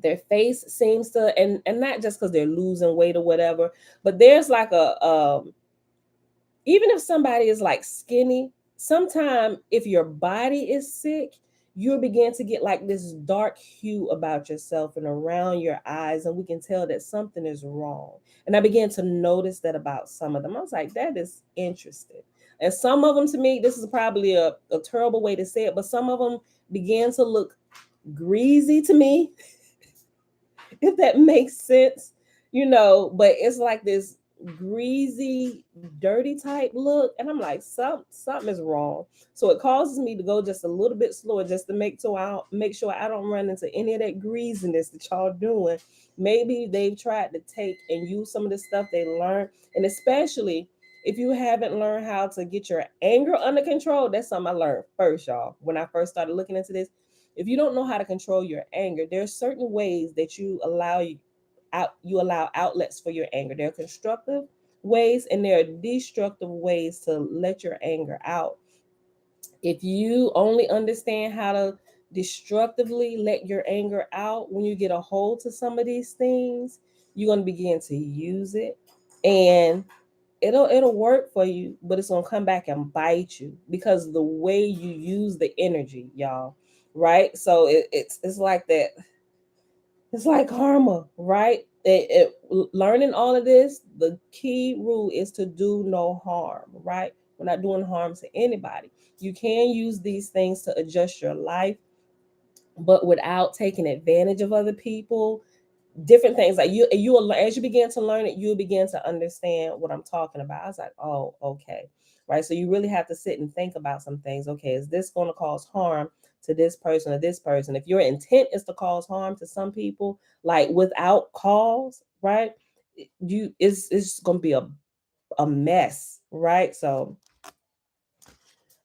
Their face seems to, and not just because they're losing weight or whatever, but there's like a even if somebody is like skinny, sometimes if your body is sick, you'll begin to get like this dark hue about yourself and around your eyes, and we can tell that something is wrong. And I began to notice that about some of them. I was like, that is interesting. And some of them, to me, this is probably a terrible way to say it, but some of them began to look greasy to me, if that makes sense, but it's like this greasy, dirty type look. And I'm like, something is wrong. So it causes me to go just a little bit slower just to make sure I don't run into any of that greasiness that y'all doing. Maybe they've tried to take and use some of the stuff they learned. And especially if you haven't learned how to get your anger under control, that's something I learned first, y'all. When I first started looking into this, if you don't know how to control your anger, there are certain ways that you allow outlets for your anger. There are constructive ways and there are destructive ways to let your anger out. If you only understand how to destructively let your anger out, when you get a hold to some of these things, you're going to begin to use it, and it'll work for you, but it's going to come back and bite you because the way you use the energy, y'all, right? So it's like that. It's like karma, right? learning all of this, the key rule is to do no harm, right? We're not doing harm to anybody. You can use these things to adjust your life, but without taking advantage of other people. Different things like you will, as you begin to learn it, you'll begin to understand what I'm talking about. I was like, oh, okay, right. So you really have to sit and think about some things. Okay, is this going to cause harm to this person or this person? If your intent is to cause harm to some people, like without cause, right, it's going to be a mess, right? So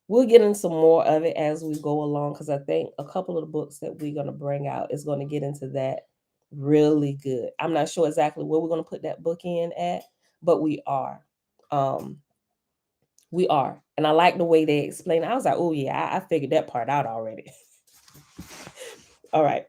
we'll get into some more of it as we go along, because I think a couple of the books that we're going to bring out is going to get into that really good. I'm not sure exactly where we're going to put that book in at, but we are. Um, we are. And I like the way they explain it. I was like, oh, yeah, I figured that part out already. All right.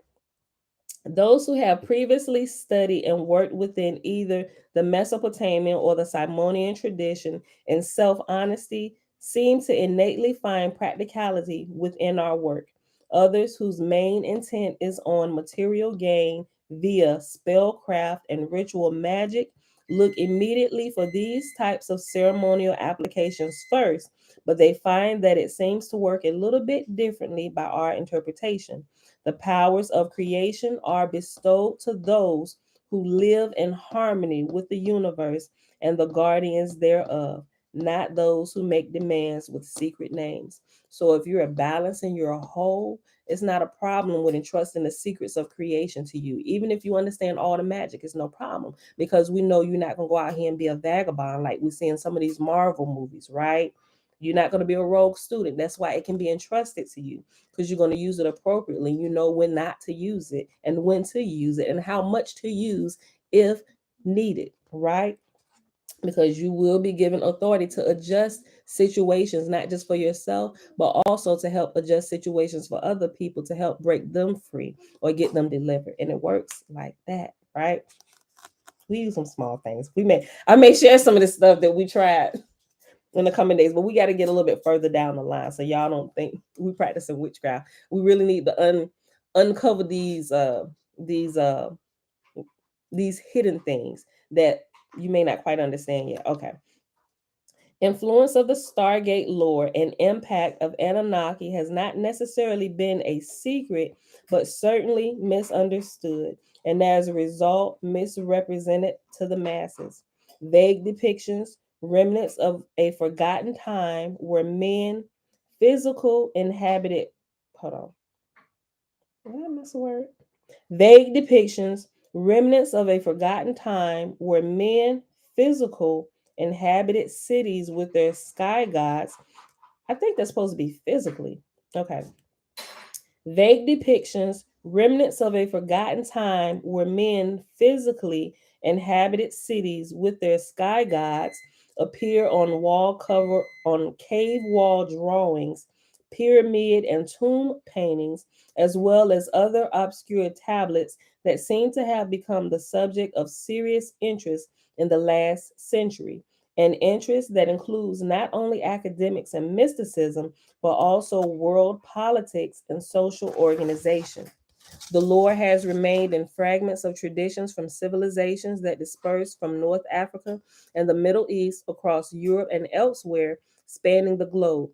Those who have previously studied and worked within either the Mesopotamian or the Simonian tradition in self honesty seem to innately find practicality within our work. Others whose main intent is on material gain via spellcraft and ritual magic look immediately for these types of ceremonial applications first, but they find that it seems to work a little bit differently by our interpretation. The powers of creation are bestowed to those who live in harmony with the universe and the guardians thereof, not those who make demands with secret names. So if you're a balance and you're a whole, it's not a problem with entrusting the secrets of creation to you. Even if you understand all the magic, it's no problem, because we know you're not going to go out here and be a vagabond like we see in some of these Marvel movies, right? You're not going to be a rogue student. That's why it can be entrusted to you, because you're going to use it appropriately. You know when not to use it and when to use it and how much to use if needed, right? Because you will be given authority to adjust situations, not just for yourself, but also to help adjust situations for other people, to help break them free or get them delivered. And it works like that, right? We use some small things. I may share some of the stuff that we tried in the coming days, but we got to get a little bit further down the line so y'all don't think we practicing witchcraft. We really need to uncover these uh these hidden things that you may not quite understand yet. Okay. Influence of the Stargate lore and impact of Anunnaki has not necessarily been a secret, but certainly misunderstood, and as a result, misrepresented to the masses. Vague depictions, remnants of a forgotten time where men, physical, inhabited. Hold on. Did I miss a word? Vague depictions, remnants of a forgotten time where men, physical, inhabited cities with their sky gods. I think that's supposed to be physically. Okay. Vague depictions, remnants of a forgotten time where men physically inhabited cities with their sky gods appear on wall cover on cave wall drawings, pyramid and tomb paintings, as well as other obscure tablets that seem to have become the subject of serious interest in the last century. An interest that includes not only academics and mysticism, but also world politics and social organization. The lore has remained in fragments of traditions from civilizations that dispersed from North Africa and the Middle East across Europe and elsewhere, spanning the globe.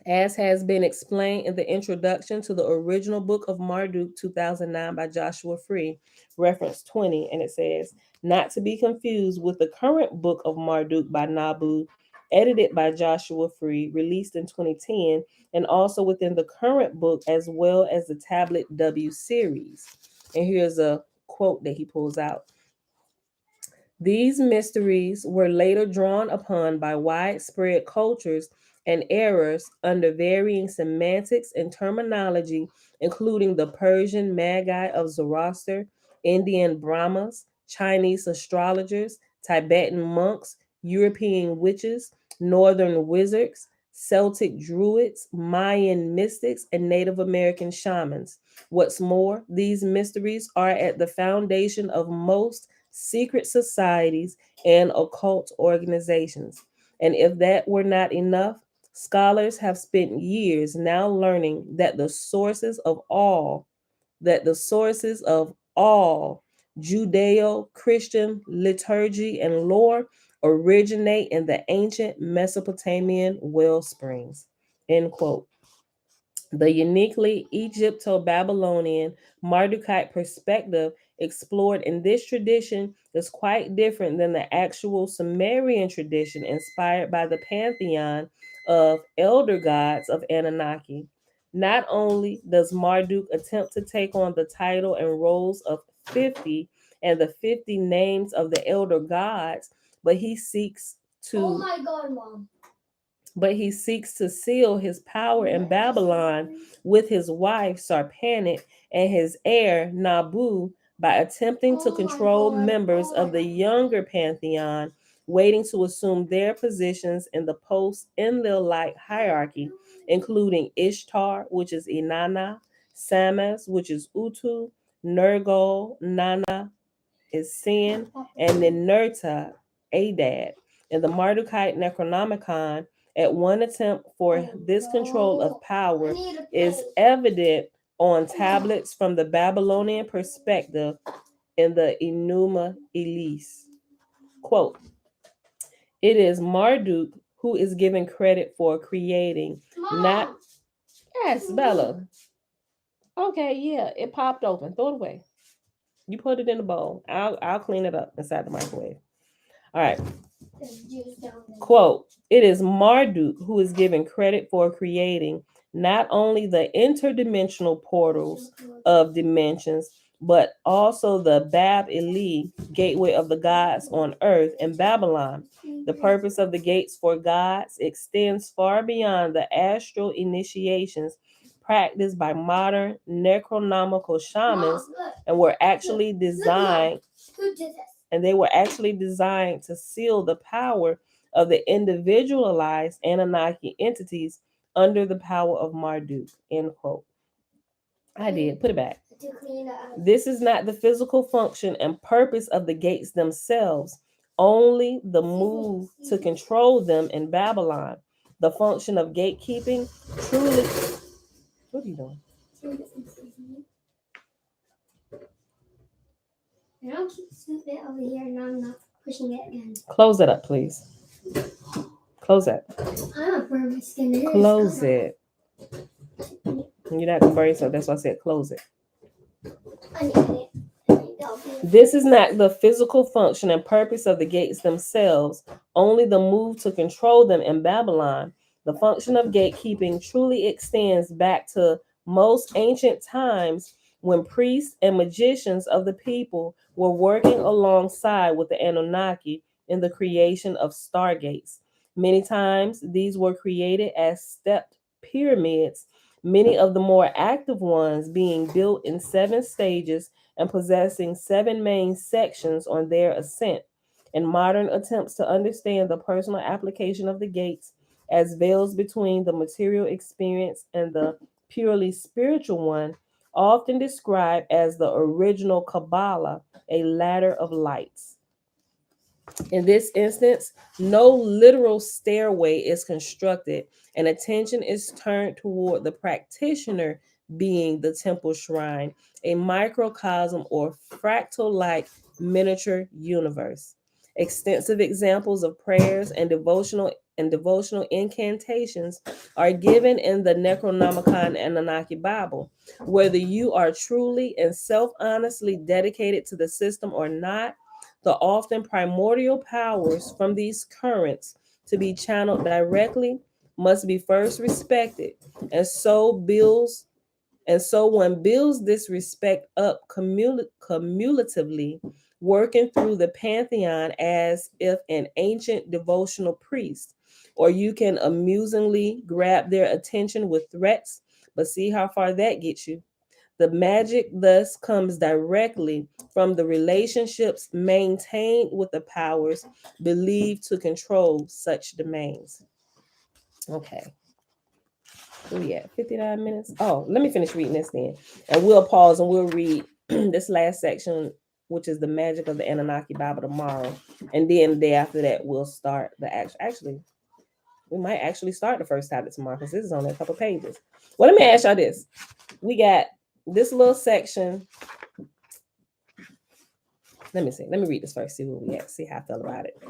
As has been explained in the introduction to the original book of Marduk 2009 by Joshua Free, reference 20, and it says, not to be confused with the current book of Marduk by Nabu, edited by Joshua Free, released in 2010, and also within the current book as well as the Tablet W series. And here's a quote that he pulls out. These mysteries were later drawn upon by widespread cultures and errors under varying semantics and terminology, including the Persian Magi of Zoroaster, Indian Brahmas, Chinese astrologers, Tibetan monks, European witches, Northern wizards, Celtic druids, Mayan mystics, and Native American shamans. What's more, these mysteries are at the foundation of most secret societies, and occult organizations. And if that were not enough, scholars have spent years now learning that the sources of all Judeo-Christian liturgy and lore originate in the ancient Mesopotamian well springs. End quote. The uniquely Egypto-Babylonian Mardukite perspective explored in this tradition is quite different than the actual Sumerian tradition inspired by the pantheon of elder gods of Anunnaki. Not only does Marduk attempt to take on the title and roles of 50 and the 50 names of the elder gods, but he seeks to Oh my God, Mom. seal his power in Babylon with his wife Sarpanit and his heir Nabu by attempting to control members of the younger pantheon waiting to assume their positions in the post-Enlilite hierarchy, including Ishtar, which is Inanna, Samas, which is Utu, Nergal, Nana is Sin, and Ninurta, Adad. In the Mardukite Necronomicon, at one attempt for this control of power is evident on tablets from the Babylonian perspective in the Enuma Elish. Quote, it is Marduk who is given credit for creating, Mom. not... Yes, Bella. Okay, yeah, it popped open. Throw it away. You put it in the bowl. I'll clean it up inside the microwave. All right. Quote, it is Marduk who is given credit for creating not only the interdimensional portals of dimensions, but also the Bab Eli, gateway of the gods on earth in Babylon. The purpose of the gates for gods extends far beyond the astral initiations practiced by modern necronomical shamans and were actually designed to seal the power of the individualized Anunnaki entities under the power of Marduk. End quote. I did. Put it back. This is not the physical function and purpose of the gates themselves, only the move to control them in Babylon. The function of gatekeeping truly... What are you doing? I don't keep scooping it over here and I'm not pushing it again. Close it up, please. Close it. I'm not burning my skin. Close it. You're not gonna burn yourself. That's why I said close it. I need it. This is not the physical function and purpose of the gates themselves, only the move to control them in Babylon. The function of gatekeeping truly extends back to most ancient times when priests and magicians of the people were working alongside with the Anunnaki in the creation of stargates. Many times these were created as stepped pyramids, many of the more active ones being built in 7 stages and possessing 7 main sections on their ascent. In modern attempts to understand the personal application of the gates as veils between the material experience and the purely spiritual one, often described as the original Kabbalah, a ladder of lights. In this instance, no literal stairway is constructed, and attention is turned toward the practitioner being the temple shrine, a microcosm or fractal-like miniature universe. Extensive examples of prayers and devotional incantations are given in the Necronomicon Annunaki Bible. Whether you are truly and self-honestly dedicated to the system or not, the often primordial powers from these currents to be channeled directly must be first respected, and so one builds this respect up cumulatively, working through the pantheon as if an ancient devotional priest. Or you can amusingly grab their attention with threats, but see how far that gets you. The magic thus comes directly from the relationships maintained with the powers believed to control such domains. Okay. Where we at? 59 minutes. Oh, let me finish reading this then. And we'll pause and we'll read this last section, which is the Magic of the Annunaki Bible tomorrow. And then the day after that, we'll start the actually, we might actually start the first tablet tomorrow because this is only a couple pages. Well, let me ask y'all this. We got this little section Let me see. Let me read this first. See where we at. See how I feel about it.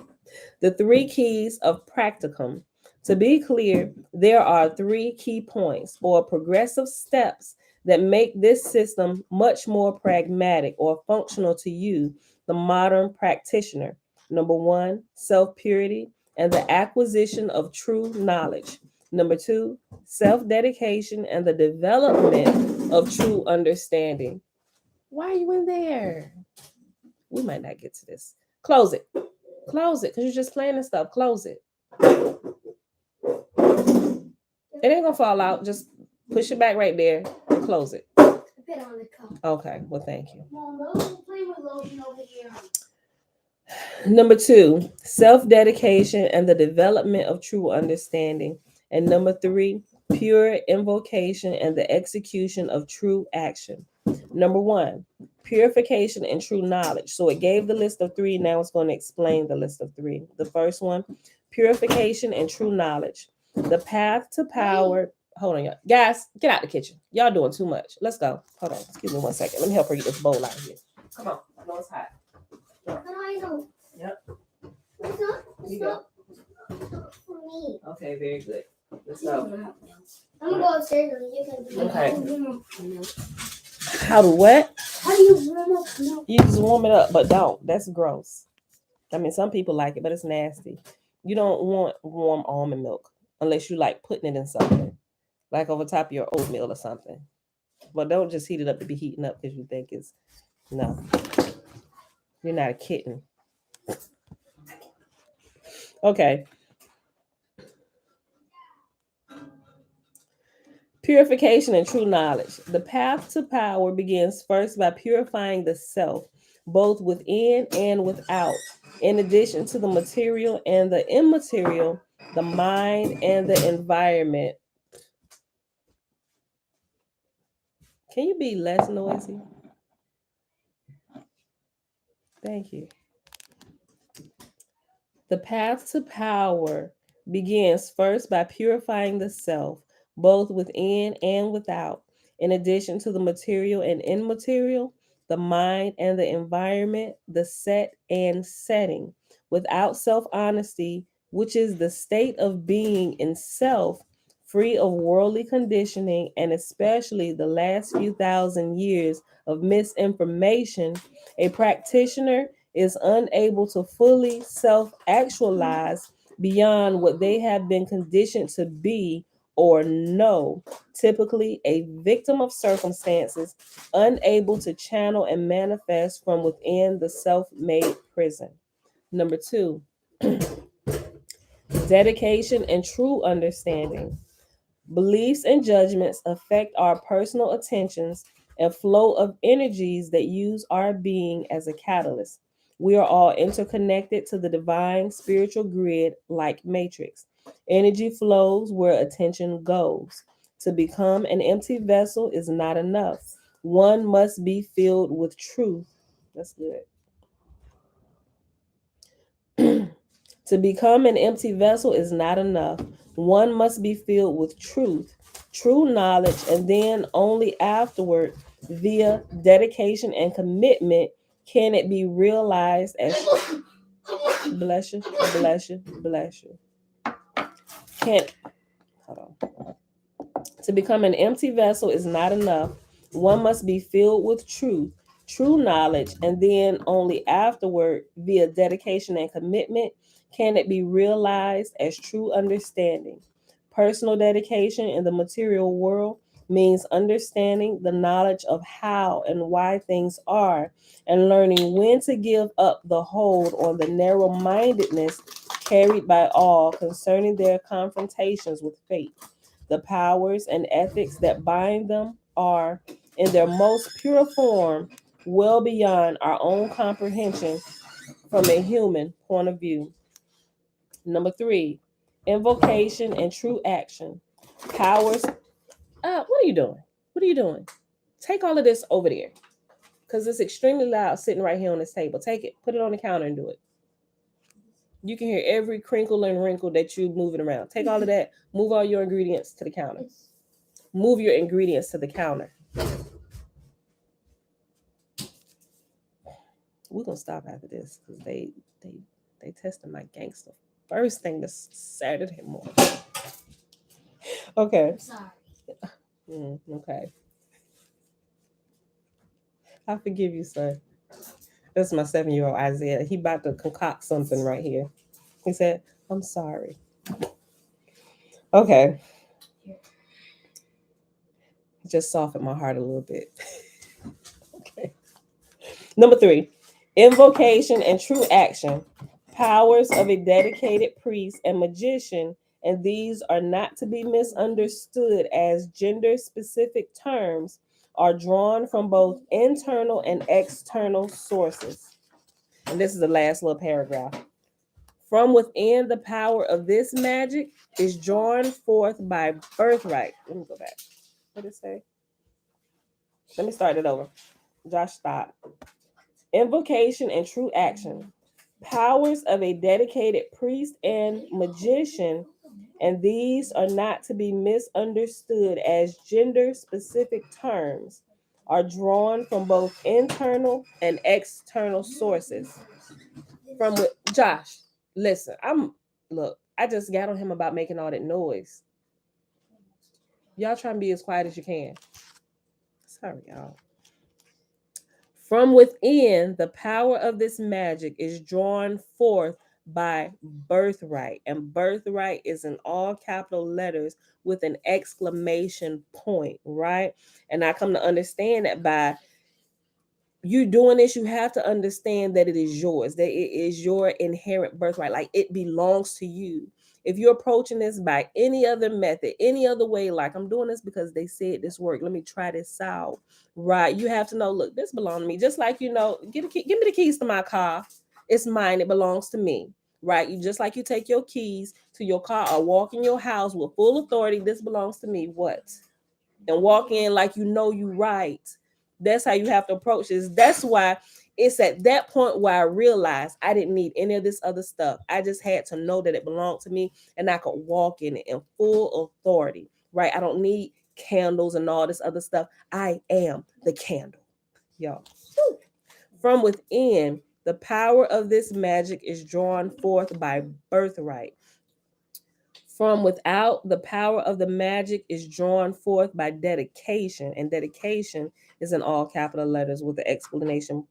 The 3 keys of practicum. To be clear, there are 3 key points or progressive steps that make this system much more pragmatic or functional to you, the modern practitioner. Number 1, self-purity and the acquisition of true knowledge. Number 2, self-dedication and the development of true understanding. Why are you in there? We might not get to this. Close it. Close it, because you're just playing and stuff. Close it. It ain't gonna fall out. Just push it back right there and close it. I put it on the cup. Okay, well, thank you. Monroe, play with Logan over here. Number 2, self-dedication and the development of true understanding. And number 3, pure invocation and the execution of true action. Number 1, purification and true knowledge. So it gave the list of 3. Now it's going to explain the list of 3. The first one, purification and true knowledge. The path to power. Hold on, y'all. Guys, get out the kitchen. Y'all doing too much. Let's go. Hold on. Excuse me one second. Let me help her get this bowl out here. Come on. I know it's hot. I know. Yep. It's not for me. Okay, very good. Let's go. I'm gonna go upstairs and you can do Okay. it. How to what? How do you warm up milk? You just warm it up, but don't. That's gross. I mean, some people like it, but it's nasty. You don't want warm almond milk unless you like putting it in something, like over top of your oatmeal or something. But don't just heat it up to be heating up because you think it's no. You're not a kitten. Okay. Purification and true knowledge. The path to power begins first by purifying the self, both within and without, in addition to the material and the immaterial, the mind and the environment. Can you be less noisy? Thank you. The path to power begins first by purifying the self, both within and without, in addition to the material and immaterial, the mind and the environment, the set and setting. Without self honesty, which is the state of being in self, free of worldly conditioning, and especially the last few thousand years of misinformation, a practitioner is unable to fully self actualize beyond what they have been conditioned to be or know, typically a victim of circumstances, unable to channel and manifest from within the self made prison. Number 2, dedication and true understanding. Beliefs and judgments affect our personal attentions and flow of energies that use our being as a catalyst. We are all interconnected to the divine spiritual grid like matrix. Energy flows where attention goes. To become an empty vessel is not enough. One must be filled with truth. That's good. To become an empty vessel is not enough. One must be filled with truth, true knowledge, and then only afterward, via dedication and commitment, can it be realized as bless you, bless you, bless you. Can't hold on. To become an empty vessel is not enough. One must be filled with truth, true knowledge, and then only afterward, via dedication and commitment, can it be realized as true understanding. Personal dedication in the material world means understanding the knowledge of how and why things are and learning when to give up the hold on the narrow mindedness carried by all concerning their confrontations with fate. The powers and ethics that bind them are, in their most pure form, well beyond our own comprehension from a human point of view. Number 3, invocation and true action. Powers. What are you doing? What are you doing? Take all of this over there because it's extremely loud sitting right here on this table. Take it, put it on the counter and do it. You can hear every crinkle and wrinkle that you're moving around. Take all of that, move all your ingredients to the counter. Move your ingredients to the counter. We're gonna stop after this because they tested my gangster first thing this Saturday morning. Okay. I'm sorry. Okay. I forgive you, son. That's my 7-year-old Isaiah. He about to concoct something right here. He said, I'm sorry. Okay. It just softened my heart a little bit. Okay. Number 3, invocation and true action. Powers of a dedicated priest and magician, and these are not to be misunderstood as gender specific terms, are drawn from both internal and external sources. And this is the last little paragraph. From within, the power of this magic is drawn forth by birthright. Let me go back. What did it say? Let me start it over. Josh, stop. Invocation and true action. Powers of a dedicated priest and magician, and these are not to be misunderstood as gender specific terms, are drawn from both internal and external sources. From Josh, listen, I just got on him about making all that noise. Y'all try and be as quiet as you can. Sorry, y'all. From within, the power of this magic is drawn forth by birthright. And birthright is in all capital letters with an exclamation point, right? And I come to understand that by you doing this, you have to understand that it is yours, that it is your inherent birthright. Like it belongs to you. If you're approaching this by any other method, any other way, like I'm doing this because they said this worked, let me try this out, right? You have to know, look, this belongs to me. Just like, give me the keys to my car. It's mine. It belongs to me, right? You just like you take your keys to your car or walk in your house with full authority. This belongs to me. What? And walk in like you right. That's how you have to approach this. That's why it's at that point where I realized I didn't need any of this other stuff. I just had to know that it belonged to me and I could walk in it in full authority, right? I don't need candles and all this other stuff. I am the candle, y'all. From within, the power of this magic is drawn forth by birthright. From without, the power of the magic is drawn forth by dedication, and dedication is in all capital letters with the explanation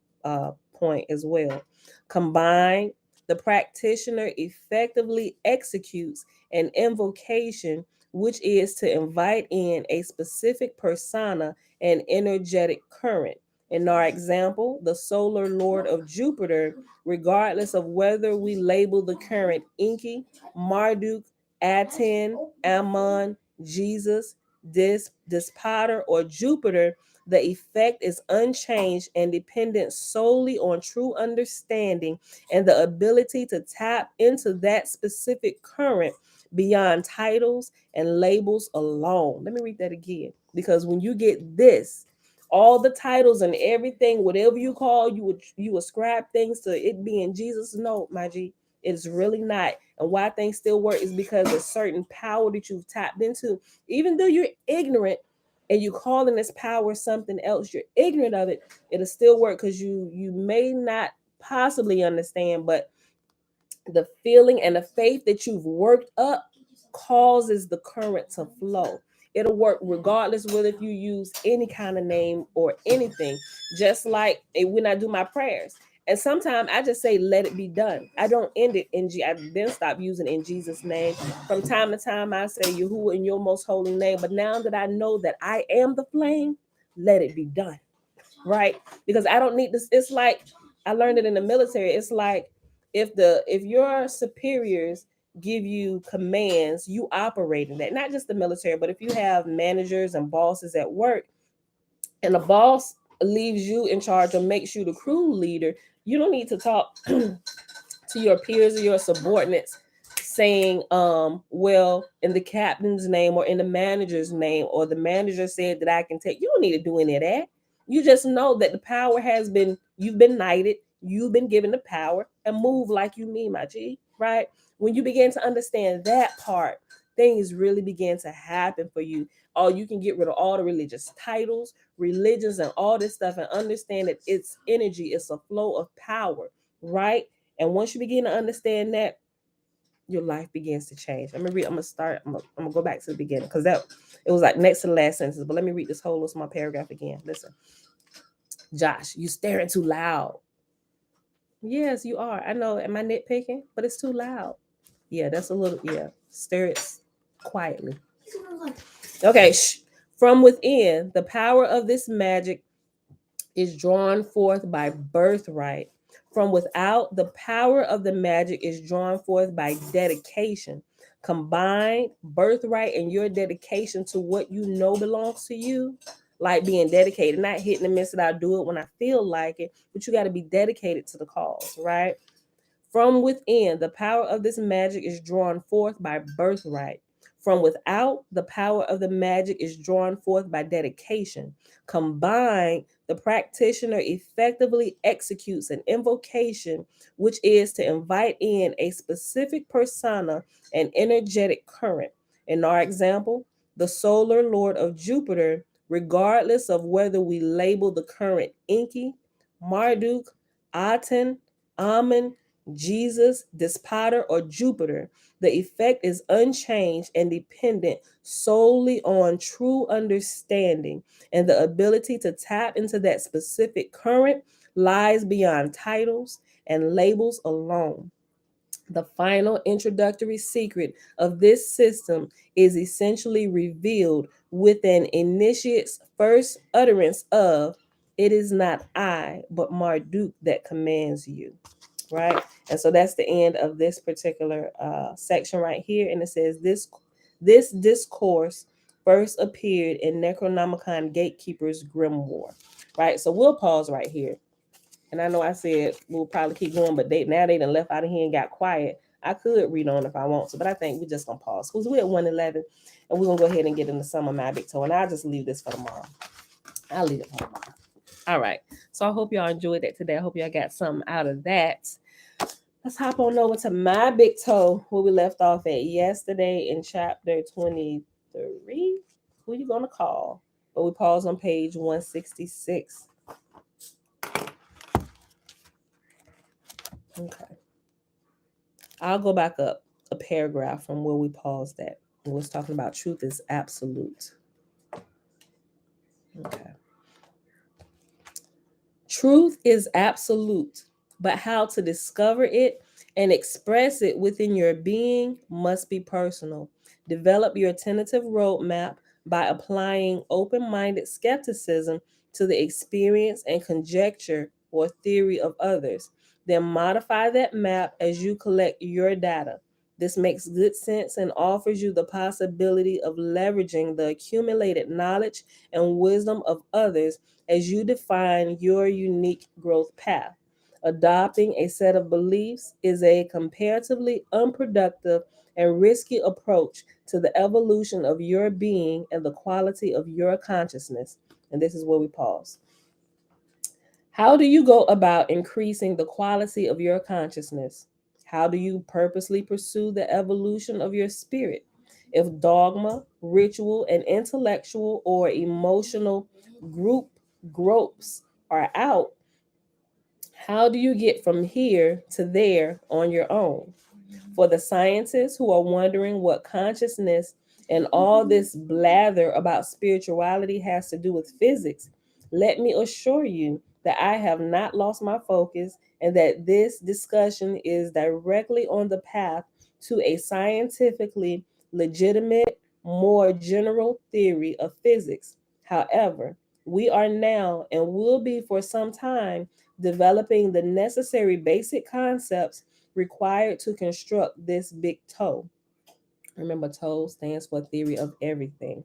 point as well. Combined, the practitioner effectively executes an invocation, which is to invite in a specific persona and energetic current. In our example, the solar lord of Jupiter, regardless of whether we label the current Enki, Marduk, Aten, Ammon, Jesus, Dispater, or Jupiter, the effect is unchanged and dependent solely on true understanding and the ability to tap into that specific current beyond titles and labels alone. Let me read that again, because when you get this, all the titles and everything, whatever you call, you ascribe things to it being Jesus. No, my G, it's really not. And why things still work is because there's certain power that you've tapped into. Even though you're ignorant and you calling this power something else, you're ignorant of it, it'll still work because you may not possibly understand, but the feeling and the faith that you've worked up causes the current to flow. It'll work regardless whether if you use any kind of name or anything. Just like when I do my prayers. And sometimes I just say, let it be done. I don't end it in I then stop using in Jesus' name. From time to time, I say Yahuwah in your most holy name. But now that I know that I am the flame, let it be done. Right? Because I don't need this. It's like I learned it in the military. It's like if your superiors give you commands, you operate in that. Not just the military, but if you have managers and bosses at work, and the boss leaves you in charge or makes you the crew leader, you don't need to talk to your peers or your subordinates saying, well, in the captain's name or in the manager's name, or the manager said that I can take. You don't need to do any of that. You just know that the power you've been knighted, you've been given the power, and move like you mean, my G, right? When you begin to understand that part, things really begin to happen for you. Or you can get rid of all the religious titles, religions, and all this stuff, and understand that it's energy, it's a flow of power, right? And once you begin to understand that, your life begins to change. Let me read. I'm gonna go back to the beginning because that it was like next to the last sentence. But let me read this whole little small paragraph again. Listen, Josh, you staring too loud. Yes, you are. I know. Am I nitpicking? But it's too loud. Yeah, that's a little. Yeah, stir it quietly. Okay. Shh. From within, the power of this magic is drawn forth by birthright. From without, the power of the magic is drawn forth by dedication. Combine birthright and your dedication to what you know belongs to you, like being dedicated, not hitting the miss that I do it when I feel like it, but you got to be dedicated to the cause, right? From within, the power of this magic is drawn forth by birthright. From without, the power of the magic is drawn forth by dedication. Combined, the practitioner effectively executes an invocation, which is to invite in a specific persona and energetic current. In our example, the solar lord of Jupiter, regardless of whether we label the current Enki, Marduk, Aten, Amen, Jesus, Despater, or Jupiter, the effect is unchanged and dependent solely on true understanding, and the ability to tap into that specific current lies beyond titles and labels alone. The final introductory secret of this system is essentially revealed with an initiate's first utterance of, "It is not I, but Marduk that commands you." Right? And so that's the end of this particular section right here. And it says this discourse first appeared in Necronomicon Gatekeeper's Grimoire. Right? So we'll pause right here. And I know I said we'll probably keep going, but they done left out of here and got quiet. I could read on if I want to, but I think we're just gonna pause because we're at 111, and we're gonna go ahead and get into some of my big toe. And I'll just leave this for tomorrow. I'll leave it for tomorrow. All right. So I hope y'all enjoyed that today. I hope y'all got something out of that. Let's hop on over to my big toe, where we left off at yesterday in chapter 23. Who you gonna call? But we paused on page 166. Okay. I'll go back up a paragraph from where we paused at. It was talking about truth is absolute. Okay. Truth is absolute, but how to discover it and express it within your being must be personal. Develop your tentative roadmap by applying open minded skepticism to the experience and conjecture or theory of others. Then modify that map as you collect your data. This makes good sense and offers you the possibility of leveraging the accumulated knowledge and wisdom of others as you define your unique growth path. Adopting a set of beliefs is a comparatively unproductive and risky approach to the evolution of your being and the quality of your consciousness. And this is where we pause. How do you go about increasing the quality of your consciousness? How do you purposely pursue the evolution of your spirit? If dogma, ritual, and intellectual or emotional group gropes are out, how do you get from here to there on your own? For the scientists who are wondering what consciousness and all this blather about spirituality has to do with physics, let me assure you that I have not lost my focus and that this discussion is directly on the path to a scientifically legitimate, more general theory of physics. However, we are now and will be for some time developing the necessary basic concepts required to construct this big toe. Remember, toe stands for theory of everything.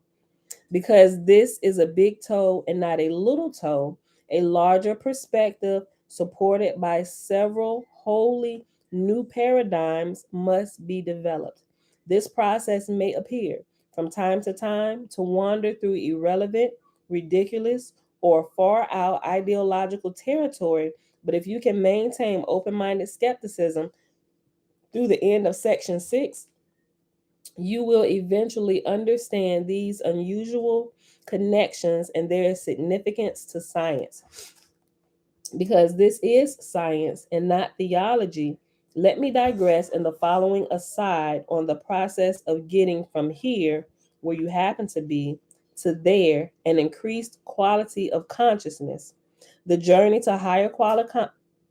Because this is a big toe and not a little toe, a larger perspective supported by several wholly new paradigms must be developed. This process may appear from time to time to wander through irrelevant, ridiculous, or far out ideological territory, but if you can maintain open minded skepticism through the end of section 6, You will eventually understand these unusual connections and their significance to science. Because this is science and not theology, let me digress in the following aside on the process of getting from here, where you happen to be, to there, an increased quality of consciousness. The journey to higher quality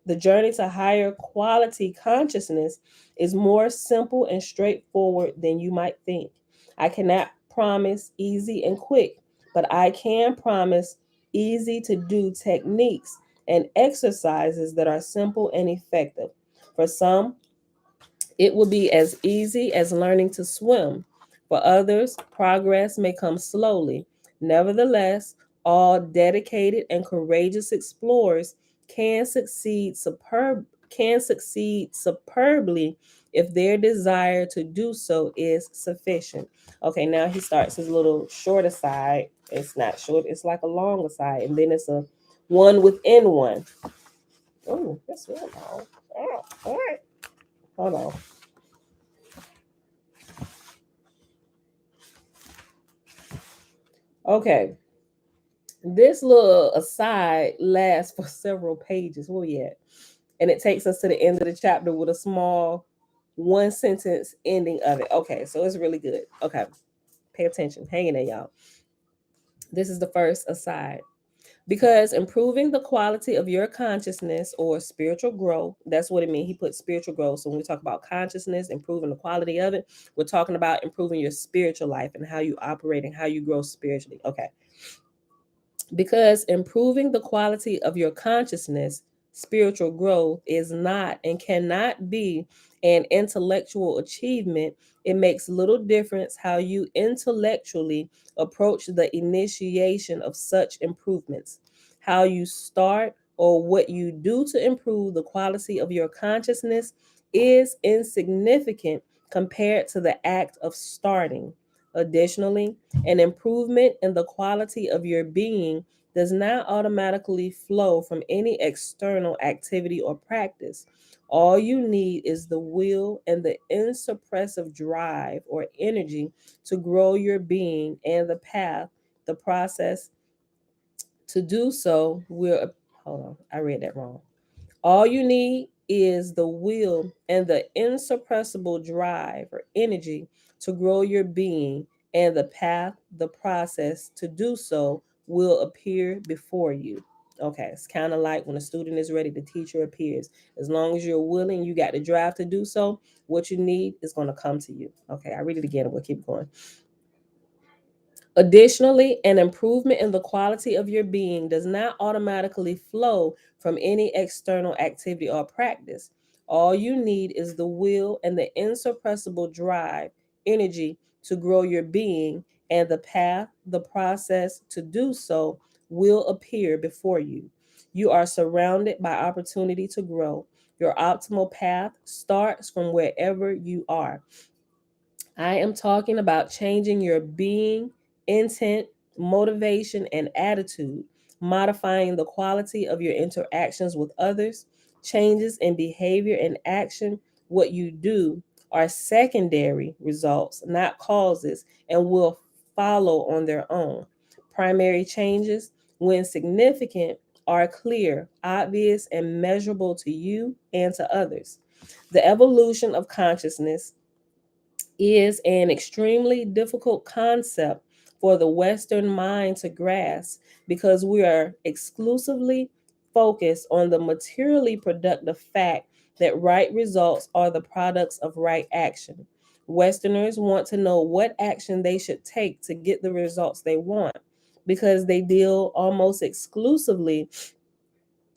the journey to higher quality consciousness is more simple and straightforward than you might think. I cannot promise easy and quick, but I can promise easy to do techniques and exercises that are simple and effective. For some, it will be as easy as learning to swim. For others, progress may come slowly. Nevertheless, all dedicated and courageous explorers can succeed superbly if their desire to do so is sufficient. Okay, now he starts his little short aside. It's not short, it's like a long aside, and then it's a one within one. Oh, that's real long. Oh, all right. Hold on. Okay, this little aside lasts for several pages. Where we at? And it takes us to the end of the chapter with a small one sentence ending of it. Okay, so it's really good. Okay, pay attention. Hang in there, y'all. This is the first aside. Because improving the quality of your consciousness or spiritual growth, that's what it means. He put spiritual growth. So when we talk about consciousness, improving the quality of it, we're talking about improving your spiritual life and how you operate and how you grow spiritually. Okay. Because improving the quality of your consciousness, spiritual growth is not and cannot be an intellectual achievement. It makes little difference how you intellectually approach the initiation of such improvements. How you start or what you do to improve the quality of your consciousness is insignificant compared to the act of starting. Additionally, an improvement in the quality of your being does not automatically flow from any external activity or practice. All you need is the will and the insuppressive drive or energy to grow your being, and the path, the process to do so will. Hold on, I read that wrong. All you need is the will and the insuppressible drive or energy to grow your being, and the path, the process to do so will appear before you. Okay, it's kind of like when a student is ready, the teacher appears. As long as you're willing, you got the drive to do so, what you need is going to come to you. Okay, I read it again and we'll keep going. Additionally, an improvement in the quality of your being does not automatically flow from any external activity or practice. All you need is the will and the insuppressible drive, energy to grow your being, and the path, the process to do so will appear before you. You are surrounded by opportunity to grow. Your optimal path starts from wherever you are. I am talking about changing your being, intent, motivation, and attitude, modifying the quality of your interactions with others. Changes in behavior and action, what you do, are secondary results, not causes, and will follow on their own. Primary changes, when significant, are clear, obvious, and measurable to you and to others. The evolution of consciousness is an extremely difficult concept for the Western mind to grasp because we are exclusively focused on the materially productive fact that right results are the products of right action. Westerners want to know what action they should take to get the results they want because they deal almost exclusively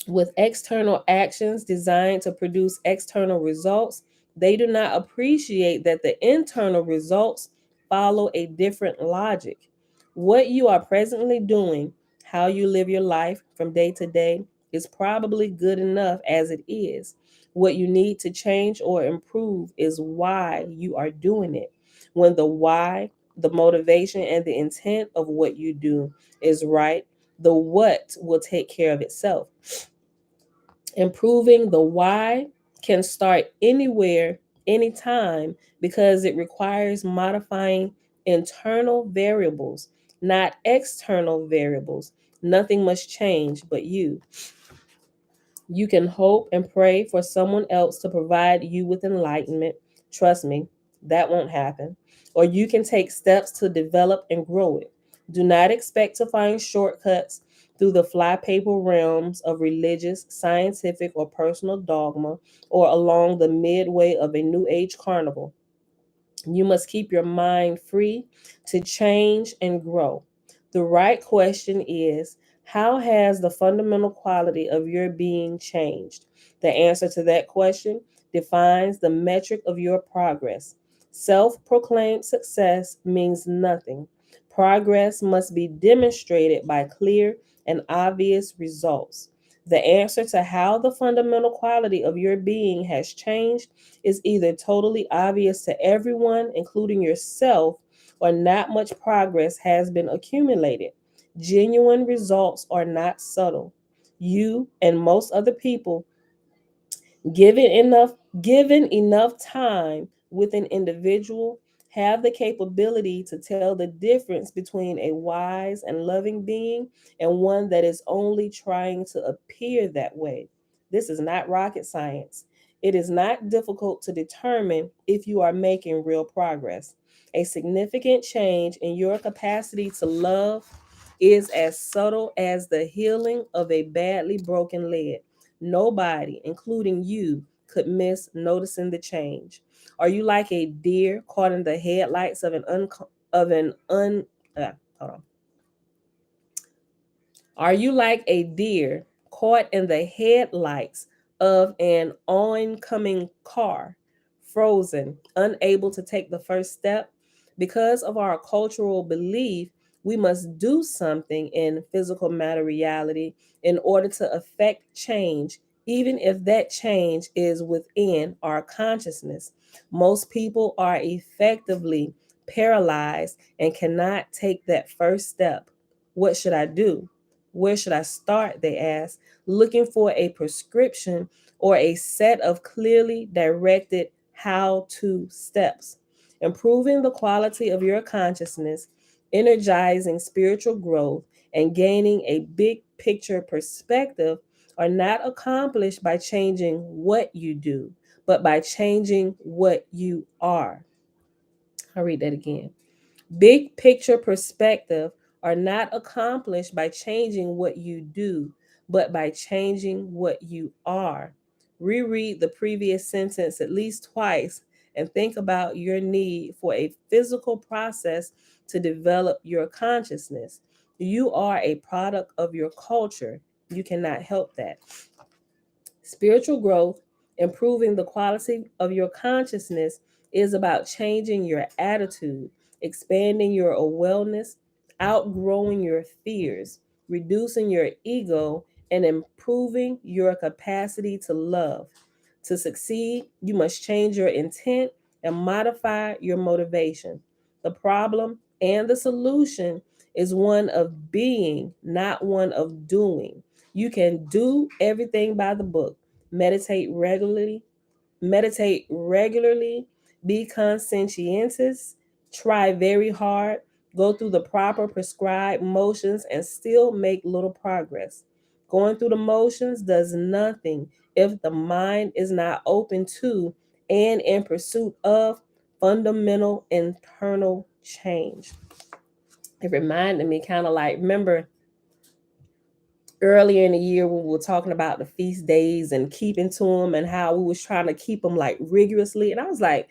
with external actions designed to produce external results. They do not appreciate that the internal results follow a different logic. What you are presently doing, how you live your life from day to day, is probably good enough as it is. What you need to change or improve is why you are doing it. When the why, the motivation, and the intent of what you do is right, the what will take care of itself. Improving the why can start anywhere any time because it requires modifying internal variables, not external variables. Nothing must change but you. You can hope and pray for someone else to provide you with enlightenment. Trust me, that won't happen. Or you can take steps to develop and grow it. Do not expect to find shortcuts through the flypaper realms of religious, scientific, or personal dogma, or along the midway of a New Age carnival. You must keep your mind free to change and grow. The right question is, how has the fundamental quality of your being changed? The answer to that question defines the metric of your progress. Self proclaimed success means nothing. Progress must be demonstrated by clear and obvious results. The answer to how the fundamental quality of your being has changed is either totally obvious to everyone, including yourself, or not much progress has been accumulated. Genuine results are not subtle. You and most other people Given enough given enough time with an individual, have the capability to tell the difference between a wise and loving being and one that is only trying to appear that way. This is not rocket science. It is not difficult to determine if you are making real progress. A significant change in your capacity to love is as subtle as the healing of a badly broken leg. Nobody, including you, could miss noticing the change. Are you like a deer caught in the headlights of an un hold on. Are you like a deer caught in the headlights of an oncoming car, frozen, unable to take the first step? Because of our cultural belief, we must do something in physical matter reality in order to affect change, even if that change is within our consciousness. Most people are effectively paralyzed and cannot take that first step. What should I do? Where should I start? They asked, looking for a prescription or a set of clearly directed how to steps. Improving the quality of your consciousness, energizing spiritual growth, and gaining a big picture perspective are not accomplished by changing what you do, but by changing what you are. I'll read that again. Big picture perspective are not accomplished by changing what you do, but by changing what you are. Reread the previous sentence at least twice and think about your need for a physical process to develop your consciousness. You are a product of your culture. You cannot help that. Spiritual growth, improving the quality of your consciousness, is about changing your attitude, expanding your awareness, outgrowing your fears, reducing your ego, and improving your capacity to love. To succeed, you must change your intent and modify your motivation. The problem and the solution is one of being, not one of doing. You can do everything by the book. Meditate regularly, meditate regularly, be conscientious, try very hard, go through the proper prescribed motions and still make little progress. Going through the motions does nothing if the mind is not open to and in pursuit of fundamental internal change. It reminded me kind of like, remember earlier in the year when we were talking about the feast days and keeping to them and how we was trying to keep them like rigorously, and I was like,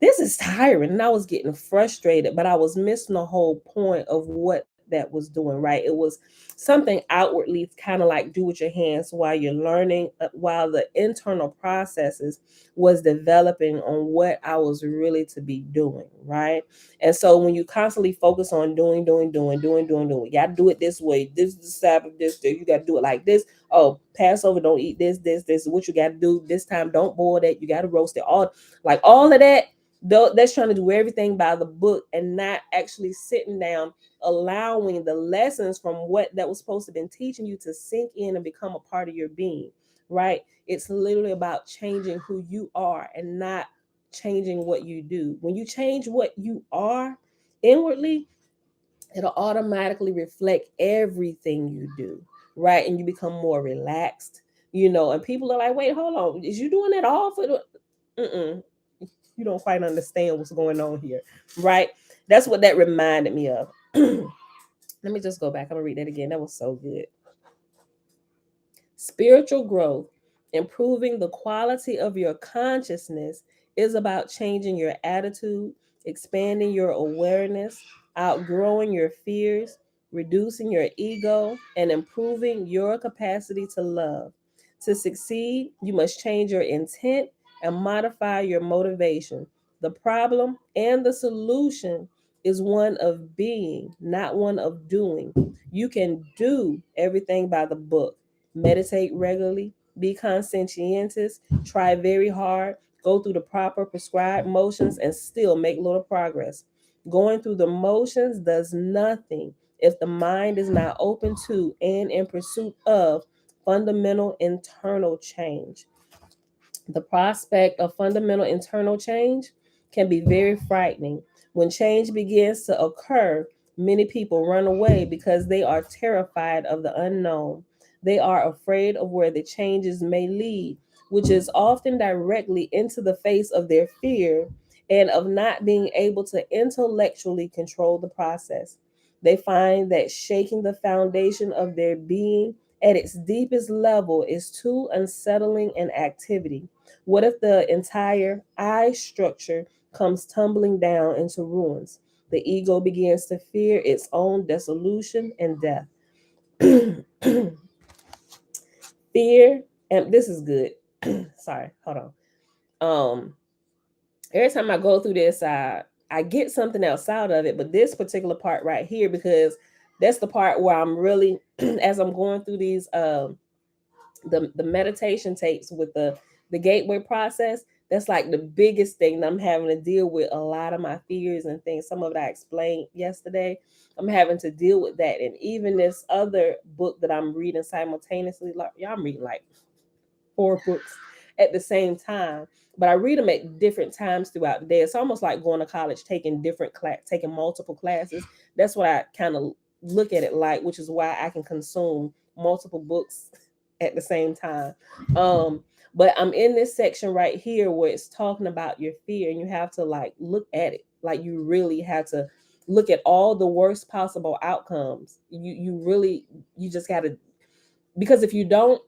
this is tiring, and I was getting frustrated, but I was missing the whole point of what that was doing. Right, it was something outwardly kind of like do with your hands while you're learning, while the internal processes was developing on what I was really to be doing. Right, and so when you constantly focus on doing, you got to do it this way, this is the Sabbath, this, you got to do it like this. Oh, Passover, don't eat this is what you got to do this time, don't boil that, you got to roast it, all like all of that. Though that's trying to do everything by the book and not actually sitting down, allowing the lessons from what that was supposed to have been teaching you to sink in and become a part of your being. Right, it's literally about changing who you are and not changing what you do. When you change what you are inwardly, it'll automatically reflect everything you do, right? And you become more relaxed, and people are like, wait, hold on, is you doing that all for the Mm-mm. You don't quite understand what's going on here, right? That's what that reminded me of. Let me just go back. I'm gonna read that again. That was so good. Spiritual growth, improving the quality of your consciousness, is about changing your attitude, expanding your awareness, outgrowing your fears, reducing your ego, and improving your capacity to love. To succeed, you must change your intent and modify your motivation. The problem and the solution is one of being, not one of doing. You can do everything by the book. Meditate regularly, be conscientious, try very hard, go through the proper prescribed motions, and still make little progress. Going through the motions does nothing if the mind is not open to and in pursuit of fundamental internal change. The prospect of fundamental internal change can be very frightening. When change begins to occur, many people run away because they are terrified of the unknown. They are afraid of where the changes may lead, which is often directly into the face of their fear and of not being able to intellectually control the process. They find that shaking the foundation of their being at its deepest level is too unsettling an activity. What if the entire I structure comes tumbling down into ruins? The ego begins to fear its own dissolution and death. Fear, and this is good. Sorry, hold on. Um, every time I go through this, I get something else out of it, but this particular part right here, because that's the part where I'm really, as I'm going through these the meditation tapes with the gateway process, that's like the biggest thing that I'm having to deal with. A lot of my fears and things, some of it I explained yesterday, I'm having to deal with that. And even this other book that I'm reading simultaneously, like, y'all, I'm reading like 4 books at the same time, but I read them at different times throughout the day. It's almost like going to college, taking multiple classes. That's what I kind of look at it like, which is why I can consume multiple books at the same time. Um, but I'm in this section right here where it's talking about your fear, and you have to like look at it. Like you really have to look at all the worst possible outcomes. You just got to, because if you don't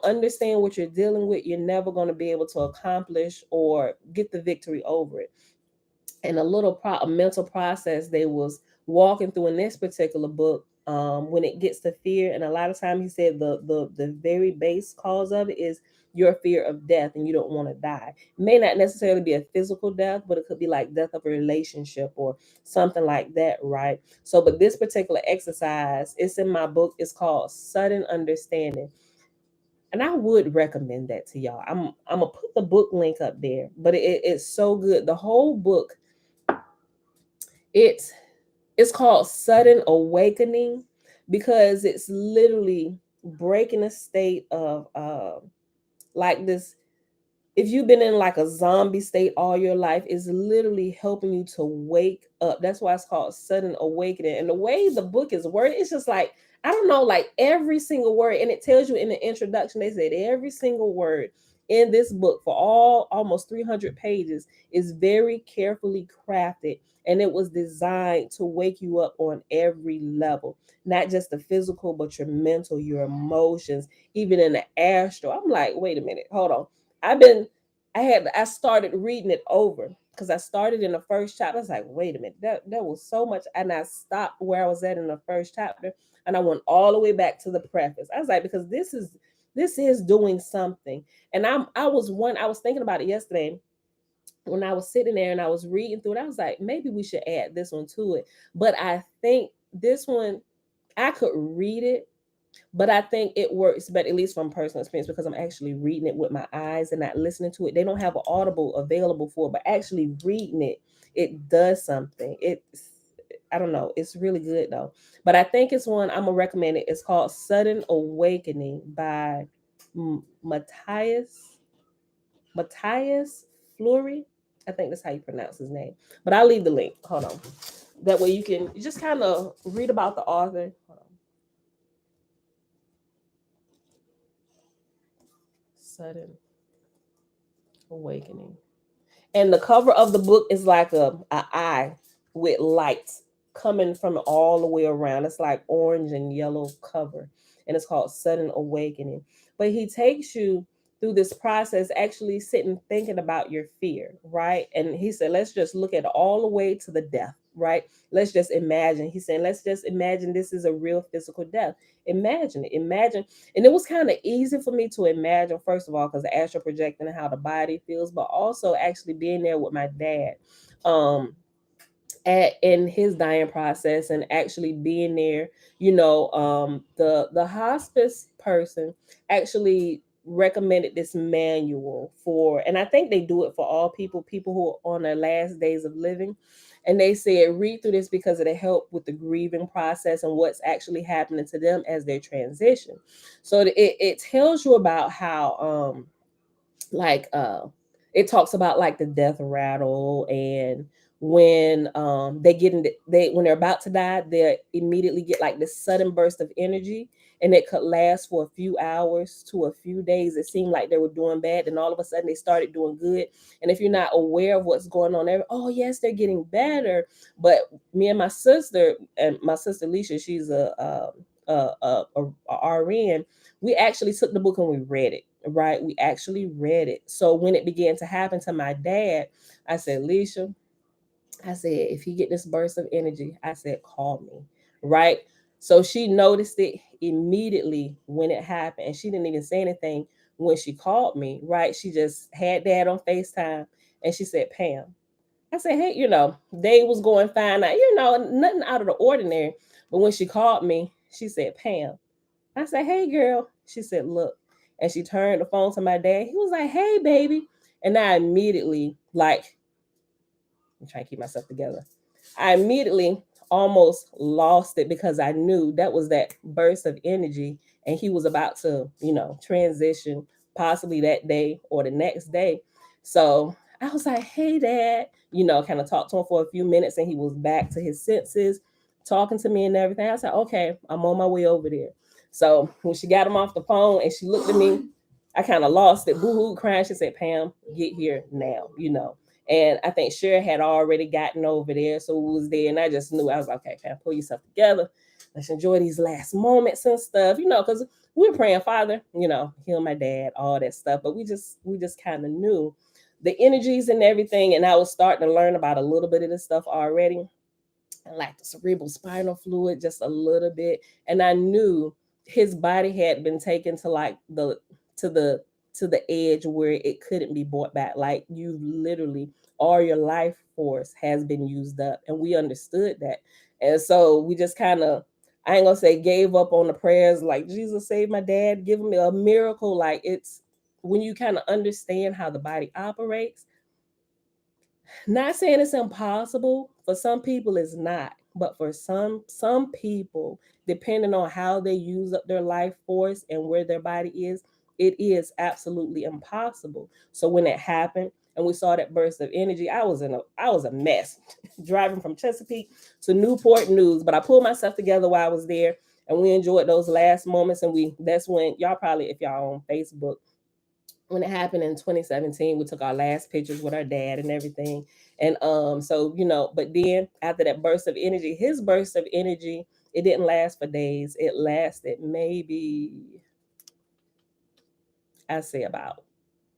understand what you're dealing with, you're never going to be able to accomplish or get the victory over it. And a mental process they was walking through in this particular book, when it gets to fear, and a lot of times he said the very base cause of it is your fear of death, and you don't want to die. It may not necessarily be a physical death, but it could be like death of a relationship or something like that, right? So but this particular exercise, it's in my book, it's called Sudden Understanding, and I would recommend that to y'all. I'm gonna put the book link up there, but it's so good. The whole book, it's it's called Sudden Awakening, because it's literally breaking a state of like this. If you've been in like a zombie state all your life, is literally helping you to wake up. That's why it's called Sudden Awakening. And the way the book is worded, it's just like, I don't know, like every single word, and it tells you in the introduction, they said every single word in this book for all almost 300 pages is very carefully crafted, and it was designed to wake you up on every level, not just the physical, but your mental, your emotions, even in the astral. I'm like, wait a minute, hold on. I've been I started reading it over because I started in the first chapter. I was like, wait a minute, that was so much. And I stopped where I was at in the first chapter, and I went all the way back to the preface. I was like, because this is doing something. And I was thinking about it yesterday when I was sitting there and I was reading through it. I was like, maybe we should add this one to it. But I think this one, I could read it, but I think it works better, at least from personal experience, because I'm actually reading it with my eyes and not listening to it. They don't have an audible available for it, but actually reading it, it does something. I don't know. It's really good though. But I think it's one I'm gonna recommend it. It's called Sudden Awakening by Matthias Fleury. I think that's how you pronounce his name. But I'll leave the link. Hold on. That way you can just kind of read about the author. Hold on. Sudden Awakening. And the cover of the book is like a eye with lights coming from all the way around. It's like orange and yellow cover, and it's called Sudden Awakening. But he takes you through this process, actually sitting thinking about your fear, right? And he said, let's just look at all the way to the death, right? Let's just imagine. He's saying, let's just imagine this is a real physical death. Imagine it. Imagine. And it was kind of easy for me to imagine, first of all, because the astral projecting and how the body feels, but also actually being there with my dad. In his dying process, and actually being there, the hospice person actually recommended this manual for, and I think they do it for all people who are on their last days of living. And they said read through this because it'll help with the grieving process and what's actually happening to them as they transition. So it tells you about how like it talks about like the death rattle, and when they get in they when they're about to die, they immediately get like this sudden burst of energy, and it could last for a few hours to a few days. It seemed like they were doing bad, and all of a sudden they started doing good. And if you're not aware of what's going on there, oh yes, they're getting better. But me and my sister, and my sister Alicia, she's a RN, we actually took the book and we read it, right? We actually read it. So when it began to happen to my dad, I said, Alicia, I said, if he get this burst of energy, I said, call me, right? So she noticed it immediately when it happened, and she didn't even say anything when she called me, right? She just had dad on FaceTime, and she said, Pam. I said, hey, day was going fine. Nothing out of the ordinary. But when she called me, she said, Pam. I said, hey, girl. She said, look. And she turned the phone to my dad. He was like, hey, baby. And I immediately, like, I'm trying to keep myself together. I immediately almost lost it because I knew that was that burst of energy, and he was about to, transition possibly that day or the next day. So I was like, hey, dad, kind of talked to him for a few minutes, and he was back to his senses, talking to me and everything. I said, okay, I'm on my way over there. So when she got him off the phone and she looked at me, I kind of lost it, boo-hoo crying. She said, Pam, get here now. And I think Cher had already gotten over there, so it was there. And I just knew, I was like, okay, Pam, pull yourself together. Let's enjoy these last moments and stuff, because we were praying, Father, heal my dad, all that stuff. But we just kind of knew the energies and everything. And I was starting to learn about a little bit of this stuff already, like the cerebral spinal fluid, just a little bit. And I knew his body had been taken to like to the to the edge where it couldn't be brought back. Like you literally, all your life force has been used up. And we understood that. And so we just kind of, I ain't gonna say gave up on the prayers like Jesus save my dad, give me a miracle. Like it's when you kind of understand how the body operates. Not saying it's impossible. For some people it's not. But for some people, depending on how they use up their life force and where their body is, it is absolutely impossible. So when it happened and we saw that burst of energy, I was a mess driving from Chesapeake to Newport News, but I pulled myself together while I was there, and we enjoyed those last moments. And that's when y'all probably, if y'all on Facebook, when it happened in 2017, we took our last pictures with our dad and everything. And so but then after that burst of energy, his burst of energy, it didn't last for days. It lasted maybe, I say about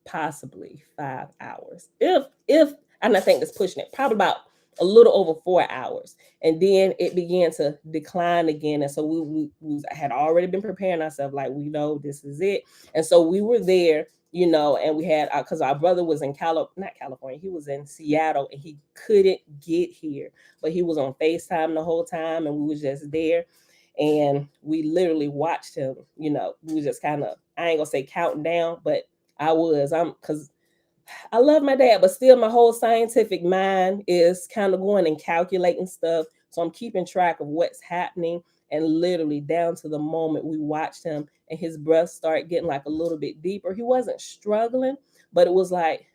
possibly 5 hours, if and I think that's pushing it, probably about a little over 4 hours. And then it began to decline again. And so we had already been preparing ourselves, like we know this is it. And so we were there, and we had because our brother was in not California, he was in Seattle, and he couldn't get here, but he was on FaceTime the whole time, and we was just there. And we literally watched him. We was just kind of, I ain't gonna say counting down, but because I love my dad, but still my whole scientific mind is kind of going and calculating stuff. So I'm keeping track of what's happening, and literally down to the moment we watched him and his breath start getting like a little bit deeper. He wasn't struggling, but it was like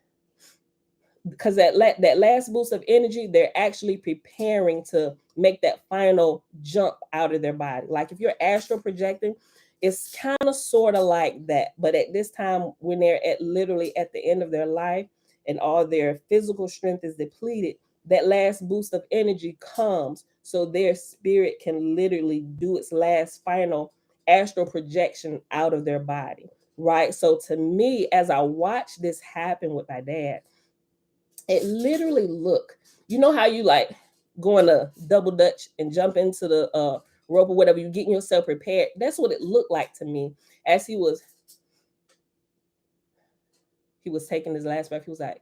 because that last boost of energy, they're actually preparing to make that final jump out of their body. Like if you're astral projecting, it's kind of sort of like that. But at this time, when they're at literally at the end of their life and all their physical strength is depleted, that last boost of energy comes so their spirit can literally do its last final astral projection out of their body. Right. So to me, as I watch this happen with my dad, it literally look, you know how you like going to double dutch and jump into the rope or whatever, you getting yourself prepared. That's what it looked like to me as he was taking his last breath. He was like,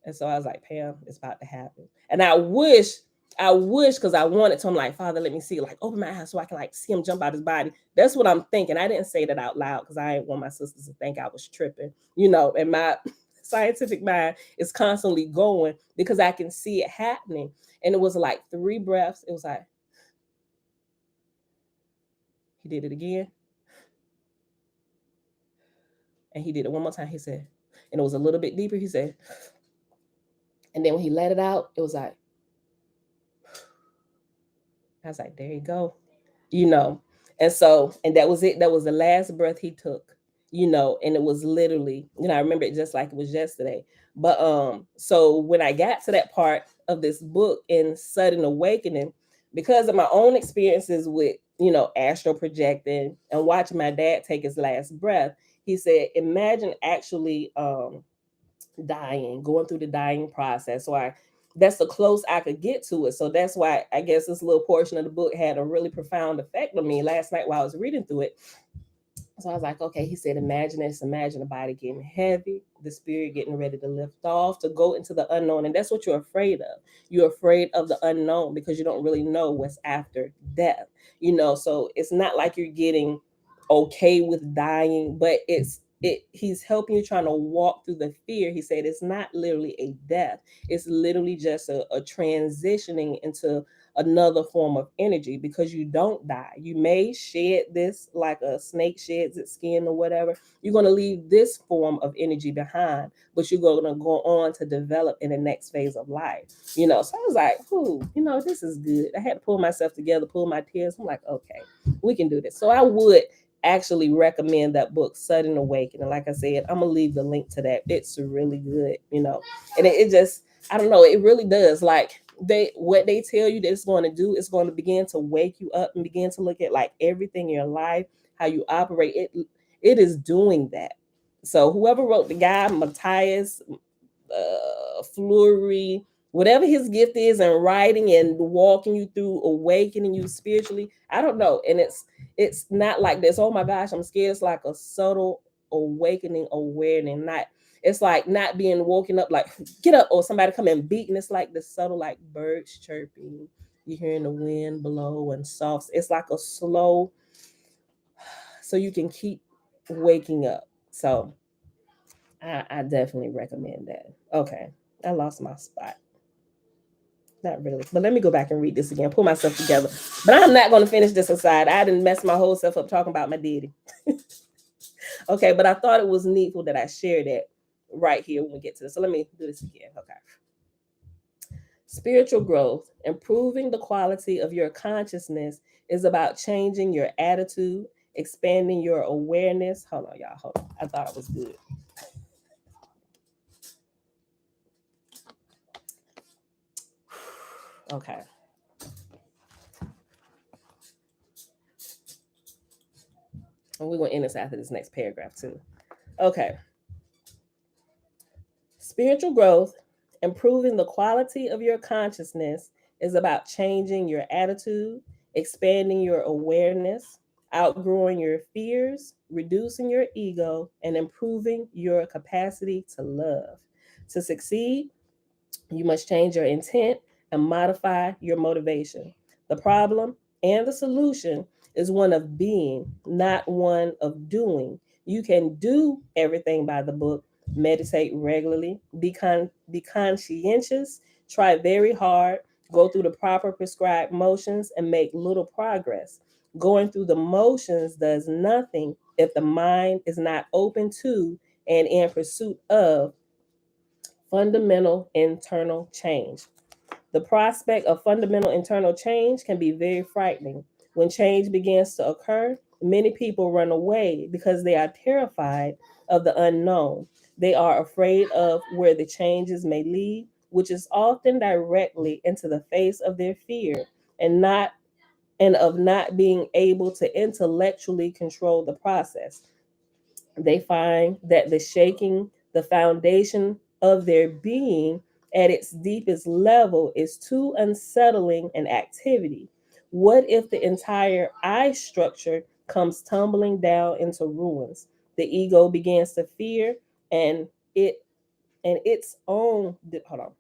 and so I was like, Pam, it's about to happen. And I wish, because I wanted to, I'm like, Father, let me see, like, open my eyes so I can like see him jump out his body. That's what I'm thinking. I didn't say that out loud because I didn't want my sisters to think I was tripping, and my scientific mind is constantly going because I can see it happening. And it was like 3 breaths. It was like, he did it again. And he did it one more time. He said, and it was a little bit deeper. He said, and then when he let it out, it was like, I was like, there you go, And so, and that was it. That was the last breath he took, and it was literally, I remember it just like it was yesterday. But so when I got to that part of this book in Sudden Awakening, because of my own experiences with, astral projecting and watching my dad take his last breath, he said, imagine actually dying, going through the dying process. So that's the close I could get to it. So that's why I guess this little portion of the book had a really profound effect on me last night while I was reading through it. So I was like, okay, he said, imagine the body getting heavy, the spirit getting ready to lift off, to go into the unknown. And that's what you're afraid of. You're afraid of the unknown because you don't really know what's after death, so it's not like you're getting okay with dying, but he's helping you trying to walk through the fear. He said it's not literally a death. It's literally just a transitioning into another form of energy, because you don't die. You may shed this like a snake sheds its skin or whatever. You're going to leave this form of energy behind, but you're going to go on to develop in the next phase of life. So I was like, this is good. I had to pull myself together, pull my tears. I'm like, okay, we can do this. So I would actually recommend that book, Sudden Awakening. Like I said, I'm gonna leave the link to that. It's really good, and it just, I don't know, it really does. Like what they tell you that it's going to do, it's going to begin to wake you up and begin to look at like everything in your life, how you operate. It is doing that. So whoever wrote the guy, Matthias Fleury, whatever his gift is in writing and walking you through awakening you spiritually, I don't know. And it's not like this, oh my gosh, I'm scared. It's like a subtle awakening awareness. It's like not being woken up like get up or somebody come and beat. And it's like the subtle, like birds chirping, you hearing the wind blow and soft. It's like a slow, so you can keep waking up. So I definitely recommend that. Okay, I lost my spot. Not really, but let me go back and read this again, pull myself together. But I'm not going to finish this aside. I didn't mess my whole self up talking about my daddy. Okay, but I thought it was needful that I share that right here when we get to this. So let me do this again. Okay. Spiritual growth, improving the quality of your consciousness, is about changing your attitude, expanding your awareness. Hold on, y'all. Hold on. I thought it was good. Okay. And we're going to end this after this next paragraph, too. Okay. Spiritual growth, improving the quality of your consciousness, is about changing your attitude, expanding your awareness, outgrowing your fears, reducing your ego, and improving your capacity to love. To succeed, you must change your intent and modify your motivation. The problem and the solution is one of being, not one of doing. You can do everything by the book, meditate regularly, be conscientious, try very hard, go through the proper prescribed motions, and make little progress. Going through the motions does nothing if the mind is not open to and in pursuit of Fundamental internal change. The prospect of fundamental internal change can be very frightening. When change begins to occur, many people run away because they are terrified of the unknown. They are afraid of where the changes may lead, which is often directly into the face of their fear and not and of not being able to intellectually control the process. They find that the shaking, the foundation of their being at its deepest level, is too unsettling an activity. What if the entire I structure comes tumbling down into ruins? The ego begins to fear and it and its own hold on.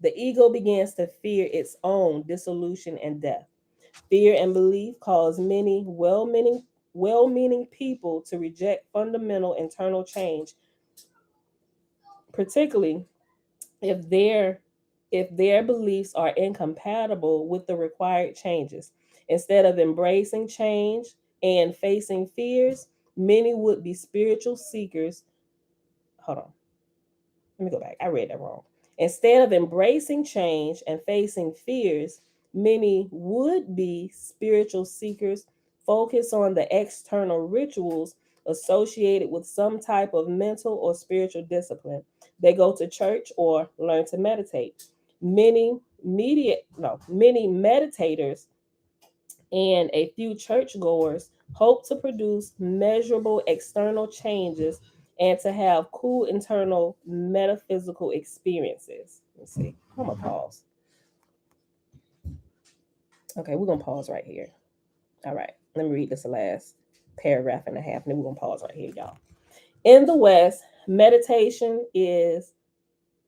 The ego begins to fear its own dissolution and death. Fear and belief cause many well-meaning people to reject fundamental internal change, particularly if their beliefs are incompatible with the required changes. Instead of embracing change and facing fears, many would be spiritual seekers. Hold on. Let me go back. I read that wrong. Instead of embracing change and facing fears, many would be spiritual seekers focus on the external rituals associated with some type of mental or spiritual discipline. They go to church or learn to meditate. Many meditators and a few churchgoers hope to produce measurable external changes and to have cool internal metaphysical experiences. Let's see. I'm gonna pause. Okay, we're gonna pause right here. All right, let me read this last paragraph and a half, and then we're gonna pause right here, y'all. In the West, meditation is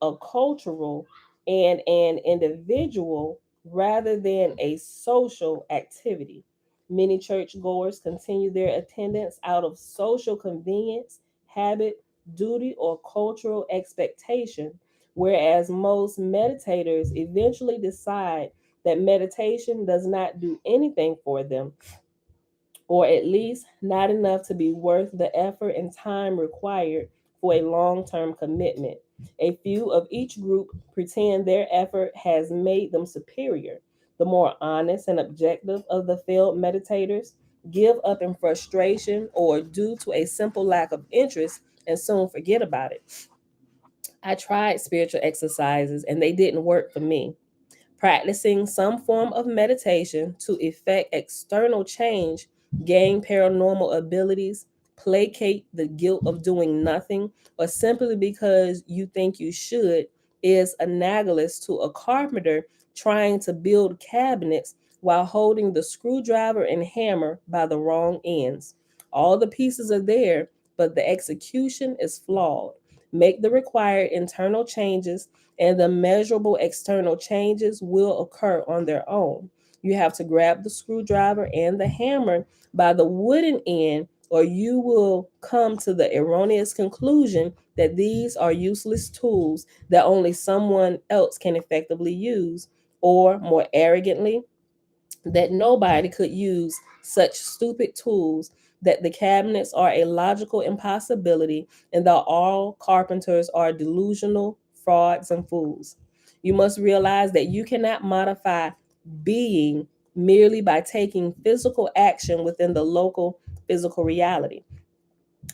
a cultural and an individual rather than a social activity. Many churchgoers continue their attendance out of social convenience, habit, duty, or cultural expectation, whereas most meditators eventually decide that meditation does not do anything for them, or at least not enough to be worth the effort and time required for a long term commitment. A few of each group pretend their effort has made them superior. The more honest and objective of the failed meditators give up in frustration or due to a simple lack of interest and soon forget about it. I tried spiritual exercises and they didn't work for me. Practicing some form of meditation to effect external change, gain paranormal abilities, placate the guilt of doing nothing, or simply because you think you should is analogous to a carpenter trying to build cabinets while holding the screwdriver and hammer by the wrong ends. All the pieces are there, but the execution is flawed. Make the required internal changes and the measurable external changes will occur on their own. You have to grab the screwdriver and the hammer by the wooden end, or you will come to the erroneous conclusion that these are useless tools that only someone else can effectively use, or more arrogantly, that nobody could use such stupid tools, that the cabinets are a logical impossibility, and that all carpenters are delusional frauds and fools. You must realize that you cannot modify being merely by taking physical action within the local physical reality.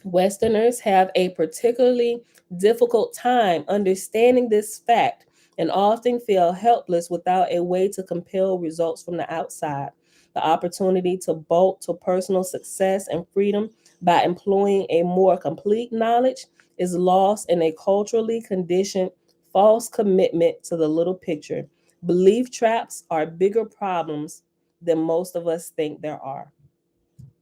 Westerners have a particularly difficult time understanding this fact and often feel helpless without a way to compel results from the outside. The opportunity to bolt to personal success and freedom by employing a more complete knowledge is lost in a culturally conditioned false commitment to the little picture. Belief traps are bigger problems than most of us think there are.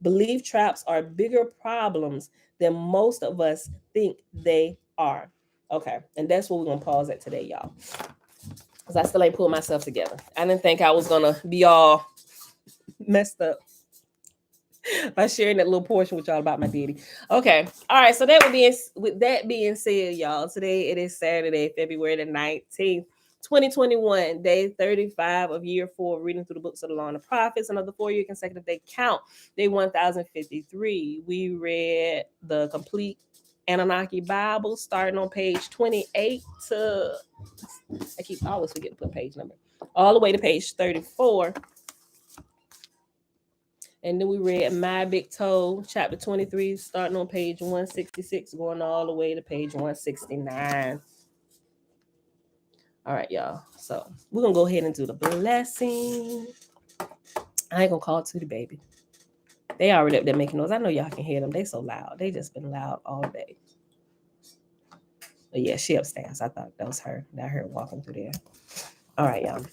Belief traps are bigger problems than most of us think they are. Okay, and that's what we're gonna pause at today, y'all. Because I still ain't pulled myself together. I didn't think I was gonna be all messed up by sharing that little portion with y'all about my daddy. Okay, all right. So that would be with that being said, y'all. Today it is Saturday, February the 19th. 2021, day 35 of year 4, reading through the books of the law and the prophets. Another 4-year consecutive day count, day 1053. We read the Complete Annunaki Bible, starting on page 28 to, I always forget to put page number, all the way to page 34. And then we read Magick Sigil, chapter 23, starting on page 166, going all the way to page 169. All right, y'all. So we're going to go ahead and do the blessing. I ain't going to call to the baby. They already up there making noise. I know y'all can hear them. They so loud. They just been loud all day. But yeah, she upstairs. I thought that was her. I heard walking through there. All right, y'all.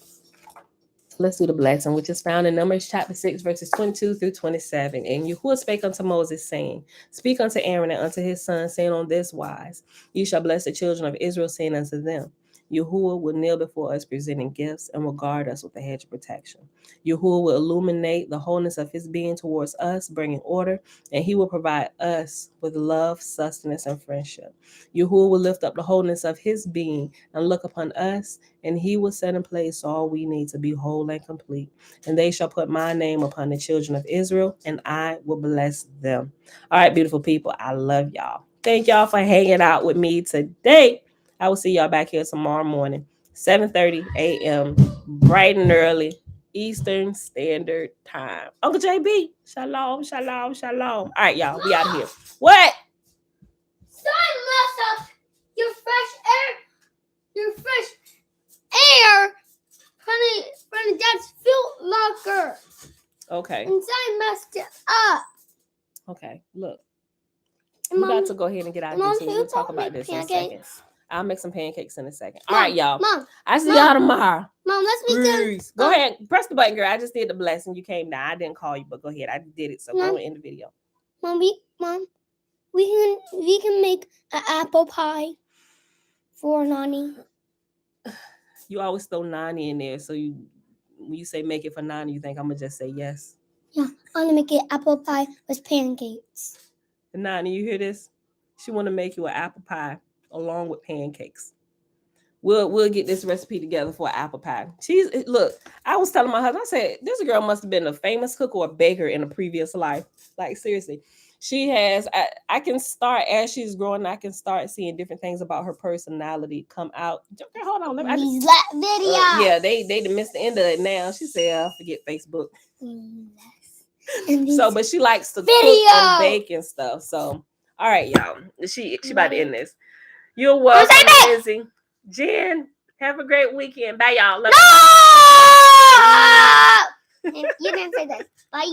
Let's do the blessing, which is found in Numbers chapter 6, verses 22 through 27. And Yahuwah spake unto Moses, saying, Speak unto Aaron and unto his sons, saying on this wise, You shall bless the children of Israel, saying unto them, Yahuwah will kneel before us, presenting gifts, and will guard us with a hedge of protection. Yahuwah will illuminate the wholeness of his being towards us, bringing order, and he will provide us with love, sustenance, and friendship. Yahuwah will lift up the wholeness of his being and look upon us, and he will set in place all we need to be whole and complete. And they shall put my name upon the children of Israel, and I will bless them. All right, beautiful people, I love y'all. Thank y'all for hanging out with me today. I will see y'all back here tomorrow morning, 7:30 a.m., bright and early, Eastern Standard Time. Uncle JB, shalom, shalom, shalom. All right, y'all, we out of here. What? Start mess up your fresh air from Dad's filth locker. Okay. And I messed it up. Okay, look. And We're about to go ahead and get out of Mom, here, so we'll talk about this in a second. pancakes? I'll make some pancakes in a second. Mom, all right, y'all. Mom, I see y'all tomorrow. Mom, let's make them. Peace. Go ahead. Press the button, girl. I just did the blessing. You came down. I didn't call you, but go ahead. I did it, so go and end the video. Mom, we can make an apple pie for Nani. You always throw Nani in there, so when you say make it for Nani, you think I'm gonna just say yes? Yeah, I'm gonna make it apple pie with pancakes. Nani, you hear this? She want to make you an apple pie along with pancakes. We'll get this recipe together for an apple pie. Look, I was telling my husband, I said, this girl must have been a famous cook or a baker in a previous life. Like, seriously. She has, I can start, as she's growing, I can start seeing different things about her personality come out. Hold on. Video. Yeah, they missed the end of it now. She said, forget Facebook. So, but she likes to cook and bake and stuff. So, all right, y'all. She about to end this. You're welcome, Izzy. Jen, have a great weekend. Bye, y'all. Love No! You didn't say that. Bye.